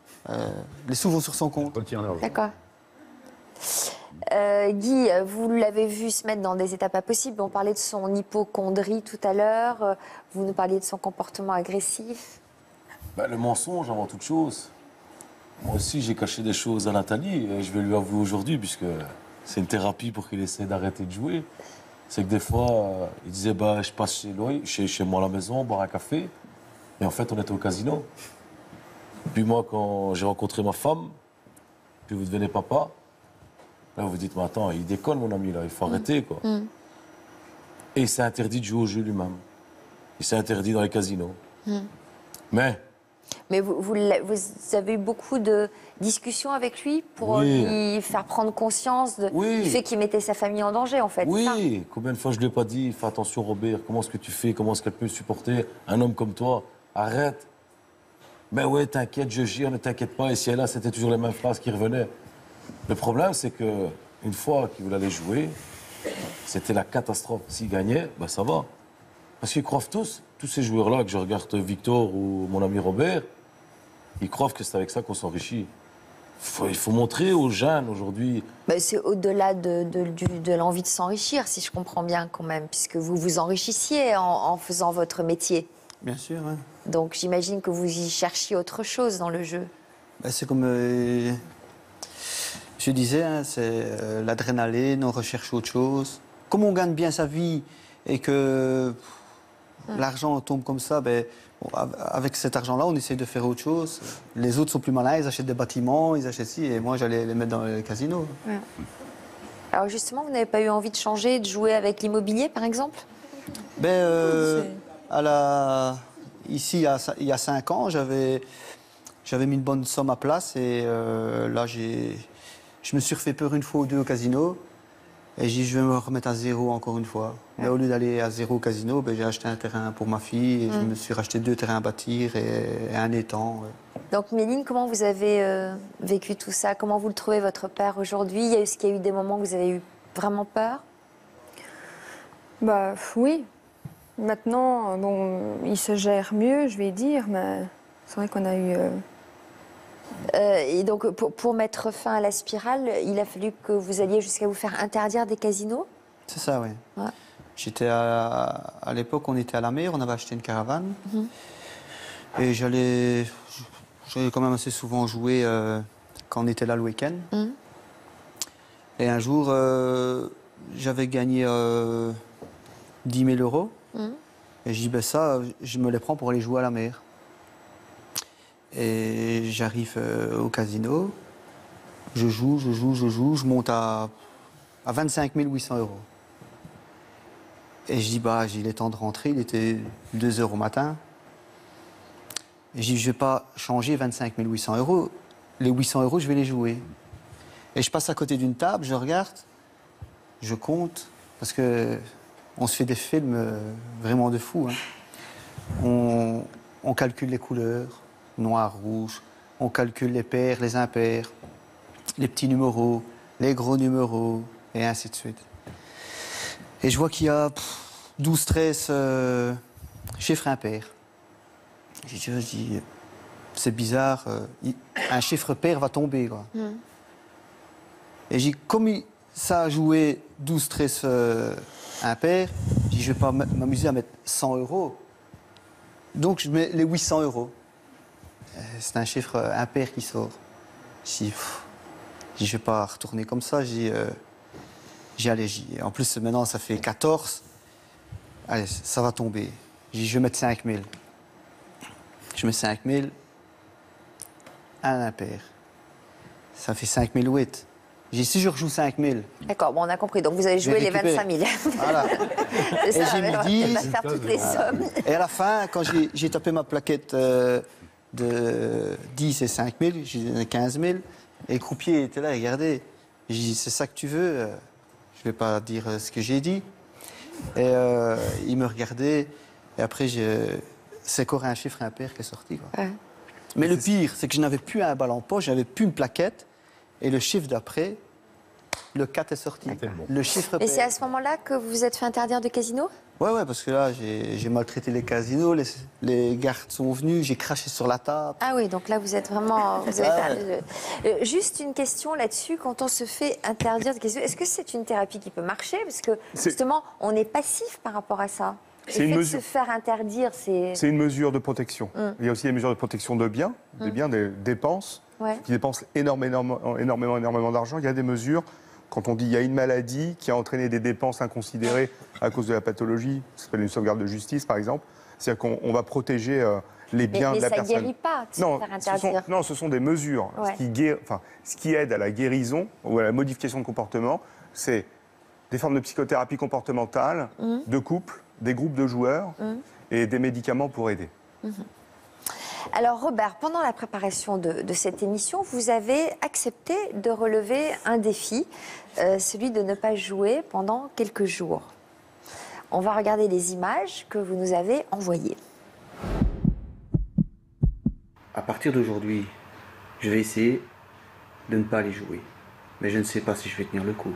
Les sous vont sur son compte. D'accord. Guy, vous l'avez vu se mettre dans des états pas possibles. On parlait de son hypocondrie tout à l'heure. Vous nous parliez de son comportement agressif. Le mensonge avant toute chose. Moi aussi, j'ai caché des choses à Nathalie et je vais lui avouer aujourd'hui, puisque c'est une thérapie pour qu'il essaie d'arrêter de jouer. C'est que des fois, il disait je passe chez moi à la maison, boire un café. Et en fait, on était au casino. Puis moi, quand j'ai rencontré ma femme, puis vous devenez papa, là vous vous dites, mais attends, il déconne mon ami, là, il faut arrêter, quoi. Et il s'est interdit de jouer au jeu lui-même. Il s'est interdit dans les casinos. Mais vous avez eu beaucoup de discussions avec lui pour lui faire prendre conscience du fait qu'il mettait sa famille en danger, en fait. Oui, combien de fois je ne lui ai pas dit, fais attention Robert, comment est-ce que tu fais, comment est-ce qu'elle peut supporter un homme comme toi, arrête. Mais ouais, t'inquiète, je gère, ne t'inquiète pas, ici et là, c'était toujours les mêmes phrases qui revenaient. Le problème, c'est que une fois qu'il voulait aller jouer, c'était la catastrophe. S'il gagnait, ben ça va. Parce qu'ils croient tous ces joueurs-là, que je regarde Victor ou mon ami Robert, ils croient que c'est avec ça qu'on s'enrichit. Il faut montrer aux jeunes aujourd'hui. C'est au-delà de l'envie de s'enrichir, si je comprends bien quand même, puisque vous vous enrichissiez en faisant votre métier. Bien sûr, oui. Donc j'imagine que vous y cherchiez autre chose dans le jeu. C'est comme je disais, hein, c'est l'adrénaline, on recherche autre chose. Comme on gagne bien sa vie et que l'argent tombe comme ça, avec cet argent-là, on essaye de faire autre chose. Les autres sont plus malins, ils achètent des bâtiments, ils achètent ci, et moi j'allais les mettre dans le casino. Ouais. Alors justement, vous n'avez pas eu envie de changer, de jouer avec l'immobilier, par exemple? Ici, il y a 5 ans, j'avais mis une bonne somme à place et là, je me suis refait peur une fois ou deux au casino et j'ai dit je vais me remettre à zéro encore une fois. Mais au lieu d'aller à zéro au casino, j'ai acheté un terrain pour ma fille et je me suis racheté 2 terrains à bâtir et un étang. Donc Méline, comment vous avez vécu tout ça? Comment vous le trouvez, votre père, aujourd'hui? Est-ce qu'il y a eu des moments où vous avez eu vraiment peur? Oui. Maintenant, il se gère mieux, je vais dire, mais c'est vrai qu'on a eu... Et donc, pour mettre fin à la spirale, il a fallu que vous alliez jusqu'à vous faire interdire des casinos? C'est ça, oui. Ouais. J'étais à l'époque, on était à la mer, on avait acheté une caravane. Et j'allais quand même assez souvent jouer quand on était là le week-end. Et un jour, j'avais gagné 10 000 euros. Et je dis, ça, je me les prends pour aller jouer à la mer. Et j'arrive au casino, je joue, je monte à 25 800 euros. Et je dis, il est temps de rentrer, il était 2 heures au matin. Et je dis, je ne vais pas changer 25 800 euros, les 800 euros, je vais les jouer. Et je passe à côté d'une table, je regarde, je compte, parce que on se fait des films vraiment de fou. Hein. On calcule les couleurs, noir, rouge, on calcule les pairs, les impairs, les petits numéros, les gros numéros, et ainsi de suite. Et je vois qu'il y a 12, 13 chiffres impairs. Je dis, c'est bizarre, un chiffre pair va tomber, quoi. Et j'ai comme ça a joué 12, 13 impairs, je ne vais pas m'amuser à mettre 100 euros. Donc je mets les 800 euros. C'est un chiffre impair qui sort. Je dis, je ne vais pas retourner comme ça. Allez, en plus, maintenant, ça fait 14. Allez, ça va tomber. Je vais mettre 5 000. Je mets 5 000. Un impair. Ça fait 5 008. J'ai dit, si je rejoue 5 000... D'accord, on a compris. Donc vous avez joué les 25 000. Voilà. Et j'ai mis 10. On va faire toutes les sommes. Et à la fin, quand j'ai tapé ma plaquette de 10 et 5 000, j'ai donné 15 000. Et le croupier était là, regardez. J'ai dit, c'est ça que tu veux? Je ne vais pas dire ce que j'ai dit. Et il me regardait. Et après, c'est encore un chiffre impair qui est sorti, quoi. Ouais. Mais le pire, c'est que je n'avais plus un bal en poche, je n'avais plus une plaquette. Et le chiffre d'après, le 4 est sorti. Le chiffre Et c'est à ce moment-là que vous vous êtes fait interdire de casino? Ouais, parce que là, j'ai maltraité les casinos, les gardes sont venus, j'ai craché sur la table. Ah oui, donc là, vous êtes vraiment... Juste une question là-dessus, quand on se fait interdire de casino, est-ce que c'est une thérapie qui peut marcher? Parce que, justement, on est passif par rapport à ça. C'est une mesure. Se faire interdire, c'est... C'est une mesure de protection. Il y a aussi des mesures de protection de biens, des dépenses, qui dépensent énormément d'argent. Il y a des mesures, quand on dit il y a une maladie qui a entraîné des dépenses inconsidérées à cause de la pathologie, ça s'appelle une sauvegarde de justice par exemple, c'est-à-dire qu'on va protéger les biens mais de la ça personne. guérit pas de se faire interdire. Ce sont des mesures. Ouais. Ce qui aide à la guérison ou à la modification de comportement, c'est des formes de psychothérapie comportementale, de couple, des groupes de joueurs et des médicaments pour aider. Alors Robert, pendant la préparation de cette émission, vous avez accepté de relever un défi, celui de ne pas jouer pendant quelques jours. On va regarder les images que vous nous avez envoyées. À partir d'aujourd'hui, je vais essayer de ne pas aller jouer. Mais je ne sais pas si je vais tenir le coup.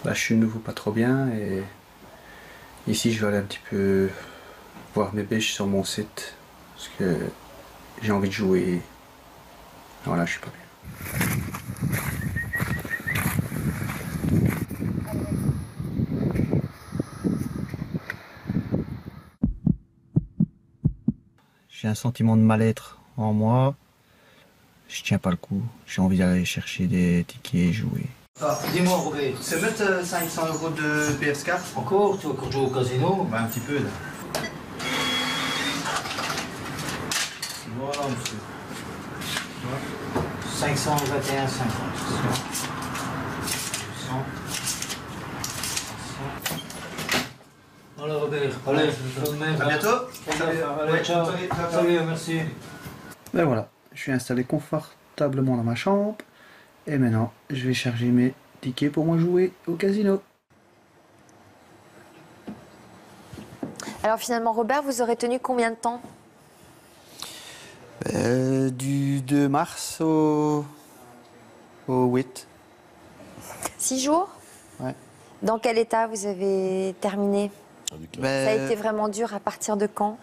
Je suis de nouveau pas trop bien et ici je vais aller un petit peu voir mes bêches sur mon site parce que j'ai envie de jouer. Voilà, je suis pas bien. J'ai un sentiment de mal-être en moi. Je tiens pas le coup. J'ai envie d'aller chercher des tickets et jouer. Dis-moi, Robert. C'est mettre 500 € de PS4. Encore? Tu vas encore jouer au casino? Un petit peu là. Voilà, monsieur. 521, 50. 200. Allez, Robert. Allez, À bientôt. Allez, ciao. Salut, merci. Ben voilà, je suis installé confortablement dans ma chambre. Et maintenant, je vais charger mes tickets pour moi jouer au casino. Alors finalement, Robert, vous aurez tenu combien de temps? Du 2 mars au 8. 6 jours? Ouais. Dans quel état vous avez terminé? Ça a été vraiment dur à partir de quand?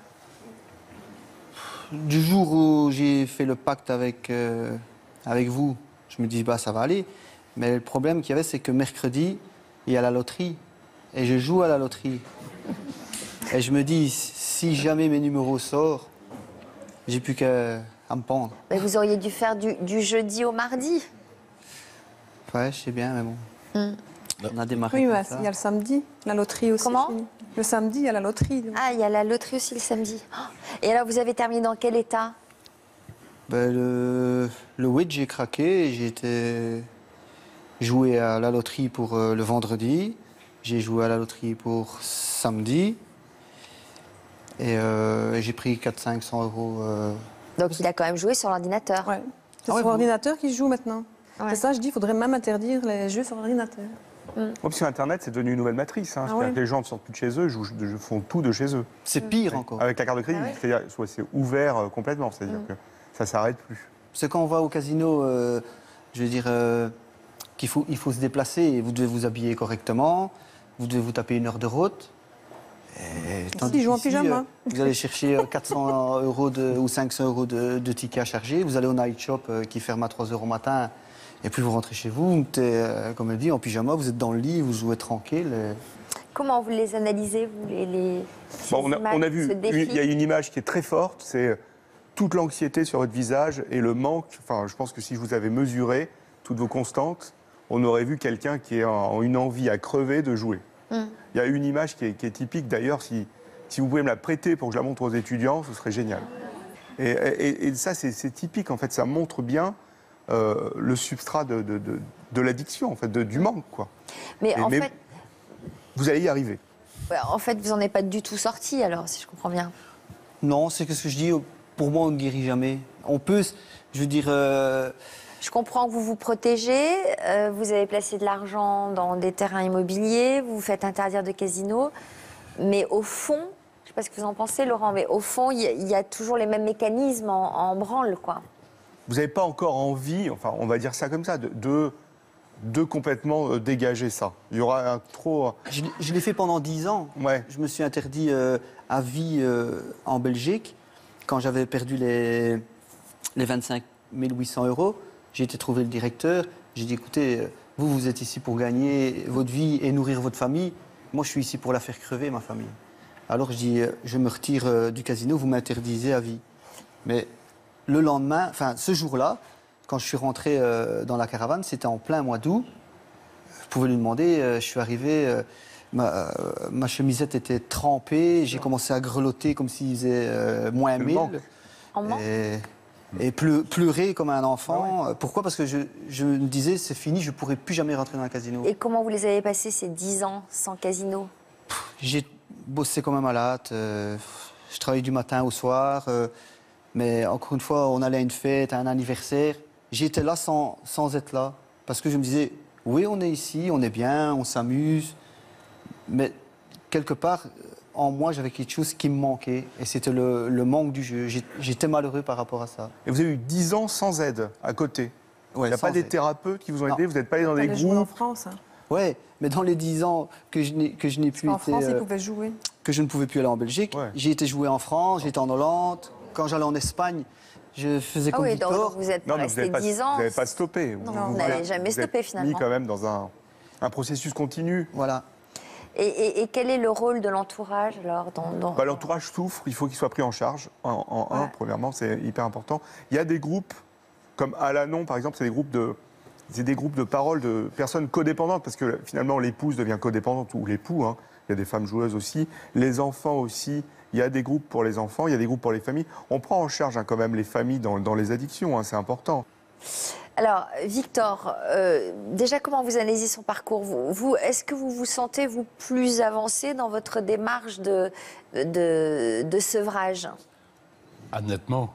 Du jour où j'ai fait le pacte avec vous, je me dis bah ça va aller. Mais le problème qu'il y avait, c'est que mercredi, il y a la loterie. Et je joue à la loterie. Et je me dis, si jamais mes numéros sortent, j'ai plus qu'à me pendre. Mais vous auriez dû faire du jeudi au mardi. Ouais, je sais bien, mais bon. On a démarré. Oui, comme mais ça. il y a le samedi, la loterie aussi. Comment? Le samedi, il y a la loterie. Donc. Ah, il y a la loterie aussi le samedi. Oh. Et alors, vous avez terminé dans quel état? Ben, le 8, j'ai craqué. J'ai été joué à la loterie pour le vendredi. J'ai joué à la loterie pour samedi. Et j'ai pris 400-500 €. Donc, il a quand même joué sur l'ordinateur. Ouais. C'est sur l'ordinateur qu'il joue maintenant. Ouais. C'est ça, je dis, il faudrait même interdire les jeux sur l'ordinateur. Parce que Internet, c'est devenu une nouvelle matrice. Hein. C'est-à-dire que les gens ne sortent plus de chez eux, font tout de chez eux. C'est pire encore. Avec la carte de crédit, c'est-à-dire c'est ouvert complètement, c'est-à-dire que ça ne s'arrête plus. C'est quand on va au casino, je veux dire, il faut se déplacer et vous devez vous habiller correctement, vous devez vous taper 1 heure de route. Ils jouent en pyjama. Vous allez chercher 400 € ou 500 € de tickets à charger, vous allez au night shop qui ferme à 3 h au matin, et puis vous rentrez chez vous, vous mettez, comme elle dit, en pyjama, vous êtes dans le lit, vous jouez tranquille. Comment vous les analysez, vous, on a vu, il y a une image qui est très forte, c'est toute l'anxiété sur votre visage et le manque. Enfin, je pense que si je vous avais mesuré toutes vos constantes, on aurait vu quelqu'un qui a une envie à crever de jouer. Il y a une image qui est typique, d'ailleurs, si vous pouvez me la prêter pour que je la montre aux étudiants, ce serait génial. Et ça, c'est typique, en fait, ça montre bien le substrat de l'addiction, en fait, du manque, quoi. Mais en fait... Vous allez y arriver. En fait, vous n'en êtes pas du tout sorti, alors, si je comprends bien. Non, c'est ce que je dis, pour moi, on ne guérit jamais. On peut, je veux dire... Je comprends que vous vous protégez, vous avez placé de l'argent dans des terrains immobiliers, vous vous faites interdire de casino, mais au fond, je ne sais pas ce que vous en pensez, Laurent, mais au fond, il y a toujours les mêmes mécanismes en branle, quoi. Vous n'avez pas encore envie, enfin, on va dire ça comme ça, de complètement dégager ça. Il y aura un trop... Je l'ai fait pendant 10 ans. Ouais. Je me suis interdit à vie en Belgique. Quand j'avais perdu les 25 800 €, j'ai été trouver le directeur. J'ai dit, écoutez, vous êtes ici pour gagner votre vie et nourrir votre famille. Moi, je suis ici pour la faire crever, ma famille. Alors, je dis, je me retire du casino, vous m'interdisez à vie. Mais le lendemain, enfin, ce jour-là, quand je suis rentré dans la caravane, c'était en plein mois d'août. Vous pouvez lui demander, je suis arrivé, ma chemisette était trempée, j'ai commencé à grelotter comme s'il faisait moins 1000. Et pleurer comme un enfant. Pourquoi? Parce que je me disais, c'est fini, je ne pourrai plus jamais rentrer dans un casino. Et comment vous les avez passés ces 10 ans sans casino? J'ai bossé comme un malade. Je travaillais du matin au soir. Mais encore une fois, on allait à une fête, à un anniversaire. J'étais là sans être là. Parce que je me disais, oui, on est ici, on est bien, on s'amuse. Mais quelque part, en moi, j'avais quelque chose qui me manquait. Et c'était le manque du jeu. J'étais malheureux par rapport à ça. Et vous avez eu 10 ans sans aide à côté. Il n'y a pas des thérapeutes qui vous ont aidé? Vous n'êtes pas allé dans des groupes? En France. Hein. Ouais, mais dans les 10 ans que je n'ai plus En France, ils pouvaient jouer. Que je ne pouvais plus aller en Belgique. J'ai été jouer en France, j'étais en Hollande. Quand j'allais en Espagne, je faisais comme Victor. Donc vous êtes resté 10 ans. Vous n'avez pas stoppé. Non, vous n'avez jamais stoppé finalement. Mis quand même dans un processus continu. Voilà. Et quel est le rôle de l'entourage alors L'entourage souffre, il faut qu'il soit pris en charge. Premièrement, c'est hyper important. Il y a des groupes, comme Al-Anon par exemple, c'est des groupes de parole de personnes codépendantes, parce que finalement l'épouse devient codépendante, ou l'époux, hein. Il y a des femmes joueuses aussi, les enfants aussi. Il y a des groupes pour les enfants, il y a des groupes pour les familles. On prend en charge quand même les familles dans les addictions, hein, c'est important. Alors, Victor, déjà, comment vous analysez son parcours? Est-ce que vous vous sentez, vous, plus avancé dans votre démarche de sevrage? Nettement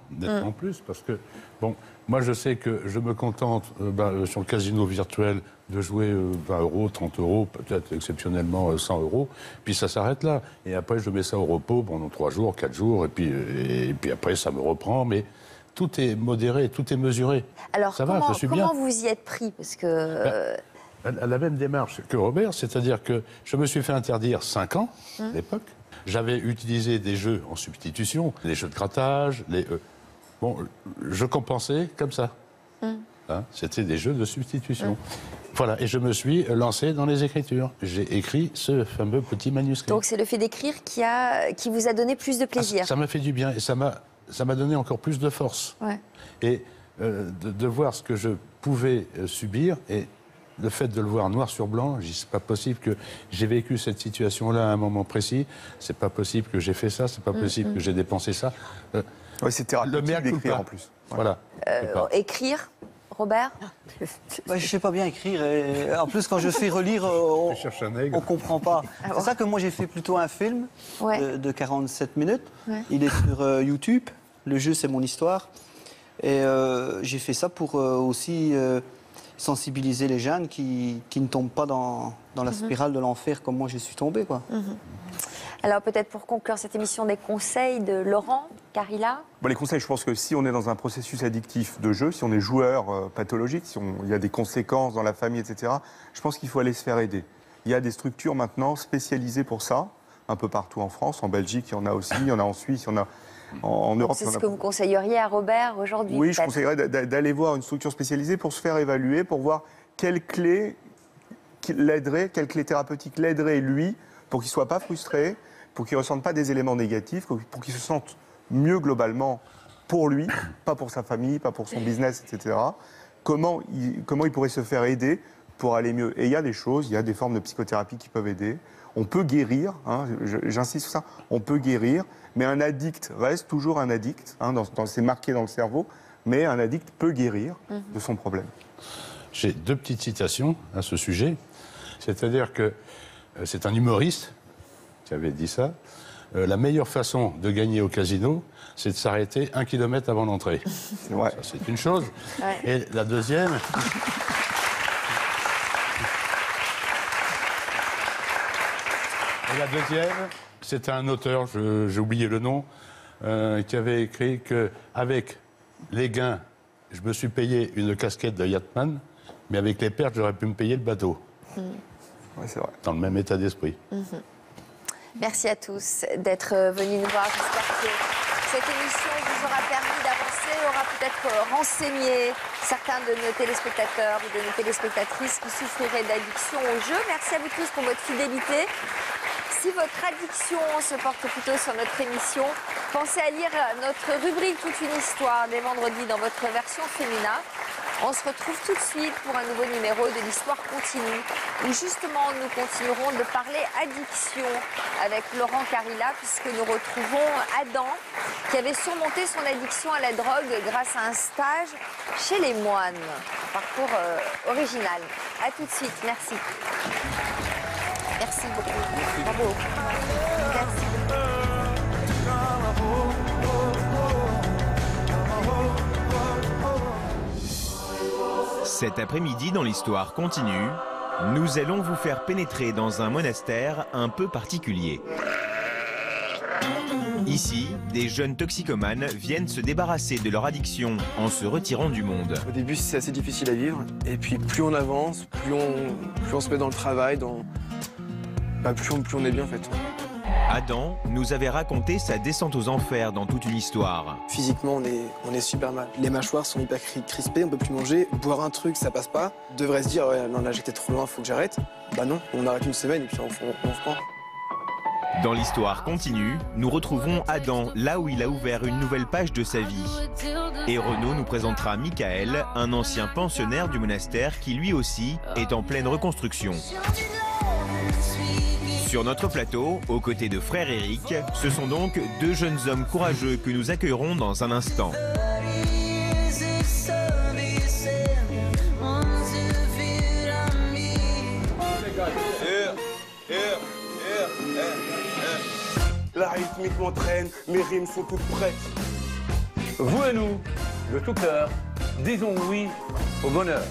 plus, parce que, bon, moi je sais que je me contente sur le casino virtuel de jouer 20 €, 30 €, peut-être exceptionnellement 100 €, puis ça s'arrête là. Et après je mets ça au repos pendant 3 jours, 4 jours, et puis après ça me reprend, mais tout est modéré, tout est mesuré. Alors, ça va, je suis bien. Comment vous y êtes pris? Parce que... À la même démarche que Robert, c'est-à-dire que je me suis fait interdire 5 ans, à l'époque. J'avais utilisé des jeux en substitution, les jeux de grattage, bon, je compensais comme ça. Hein, c'était des jeux de substitution. Voilà, et je me suis lancé dans les écritures. J'ai écrit ce fameux petit manuscrit. Donc c'est le fait d'écrire qui vous a donné plus de plaisir. Ça m'a fait du bien et ça m'a donné encore plus de force. Ouais. Et de voir ce que je pouvais subir, et le fait de le voir noir sur blanc, je dis, c'est pas possible que j'ai vécu cette situation-là à un moment précis, c'est pas possible que j'ai fait ça, c'est pas possible que j'ai dépensé ça. C'est thérapeutique d'écrire en plus. Voilà. Écrire, Robert? Je ne sais pas bien écrire. Et en plus, quand je fais relire, on ne comprend pas. C'est ça que moi, j'ai fait plutôt un film de 47 minutes. Ouais. Il est sur YouTube. Le jeu, c'est mon histoire. Et j'ai fait ça pour aussi sensibiliser les jeunes qui ne tombent pas dans la spirale de l'enfer comme moi, je suis tombé, quoi. Alors peut-être pour conclure cette émission, des conseils de Laurent, Carilla? Les conseils, je pense que si on est dans un processus addictif de jeu, si on est joueur pathologique, il y a des conséquences dans la famille, etc., je pense qu'il faut aller se faire aider. Il y a des structures maintenant spécialisées pour ça, un peu partout en France, en Belgique, il y en a aussi, il y en a en Suisse, il y en a en Europe. C'est ce que vous conseilleriez à Robert aujourd'hui? Oui, je conseillerais d'aller voir une structure spécialisée pour se faire évaluer, pour voir quelle clé thérapeutique l'aiderait lui, pour qu'il ne soit pas frustré, pour qu'il ne ressente pas des éléments négatifs, pour qu'il se sente mieux globalement pour lui, pas pour sa famille, pas pour son business, etc. Comment il pourrait se faire aider pour aller mieux? Et il y a des choses, il y a des formes de psychothérapie qui peuvent aider. On peut guérir, hein, j'insiste sur ça, on peut guérir, mais un addict reste toujours un addict, hein, c'est marqué dans le cerveau, mais un addict peut guérir de son problème. J'ai 2 petites citations à ce sujet, c'est-à-dire que c'est un humoriste qui avait dit ça. La meilleure façon de gagner au casino, c'est de s'arrêter 1 kilomètre avant l'entrée. C'est vrai. Ça, c'est une chose. Ouais. Et la deuxième... c'est un auteur, j'ai oublié le nom, qui avait écrit qu'avec les gains, je me suis payé une casquette de Yatman, mais avec les pertes, j'aurais pu me payer le bateau. Ouais, c'est vrai. Dans le même état d'esprit. Merci à tous d'être venus nous voir. J'espère que cette émission vous aura permis d'avancer, aura peut-être renseigné certains de nos téléspectateurs ou de nos téléspectatrices qui souffriraient d'addiction au jeu. Merci à vous tous pour votre fidélité. Si votre addiction se porte plutôt sur notre émission, pensez à lire notre rubrique Toute une histoire dès vendredi dans votre version féminin. On se retrouve tout de suite pour un nouveau numéro de l'Histoire continue, où justement nous continuerons de parler addiction avec Laurent Carilla, puisque nous retrouvons Adam, qui avait surmonté son addiction à la drogue grâce à un stage chez les moines. Un parcours original. A tout de suite, merci. Merci beaucoup. Bravo. Merci. Cet après-midi, dans l'Histoire continue, nous allons vous faire pénétrer dans un monastère un peu particulier. Ici, des jeunes toxicomanes viennent se débarrasser de leur addiction en se retirant du monde. Au début, c'est assez difficile à vivre. Et puis, plus on avance, plus on se met dans le travail, plus on est bien en fait. Adam nous avait raconté sa descente aux enfers dans toute une histoire. Physiquement, on est super mal. Les mâchoires sont hyper crispées, on peut plus manger. Boire un truc, ça passe pas. On devrait se dire, ouais, non, là j'étais trop loin, faut que j'arrête. Bah non, on arrête une semaine et puis on reprend. Dans l'Histoire continue, nous retrouvons Adam là où il a ouvert une nouvelle page de sa vie. Et Renaud nous présentera Michael, un ancien pensionnaire du monastère qui lui aussi est en pleine reconstruction. Sur notre plateau, aux côtés de frère Eric, ce sont donc deux jeunes hommes courageux que nous accueillerons dans un instant. La rythmique m'entraîne, mes rimes sont toutes prêtes. Vous et nous, de tout cœur, disons oui au bonheur.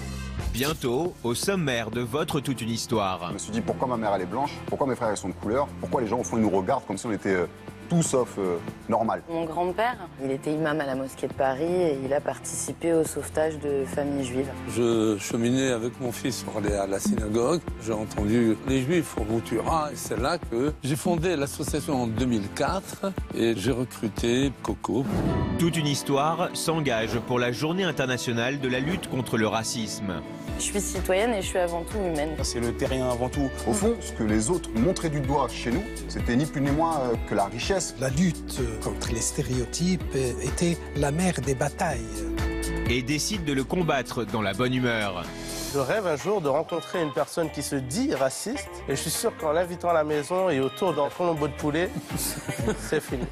Bientôt, au sommaire de votre Toute une Histoire. Je me suis dit pourquoi ma mère elle est blanche, pourquoi mes frères ils sont de couleur, pourquoi les gens au fond ils nous regardent comme si on était tout sauf normal. Mon grand-père, il était imam à la mosquée de Paris et il a participé au sauvetage de familles juives. Je cheminais avec mon fils pour aller à la synagogue. J'ai entendu les Juifs au Boutura et c'est là que j'ai fondé l'association en 2004 et j'ai recruté Coco. Toute une Histoire s'engage pour la Journée internationale de la lutte contre le racisme. Je suis citoyenne et je suis avant tout humaine. C'est le terrien avant tout. Au fond, ce que les autres montraient du doigt chez nous, c'était ni plus ni moins que la richesse. La lutte contre les stéréotypes était la mère des batailles. Et décide de le combattre dans la bonne humeur. Je rêve un jour de rencontrer une personne qui se dit raciste et je suis sûr qu'en l'invitant à la maison et autour d'un flambeau de poulet, c'est fini.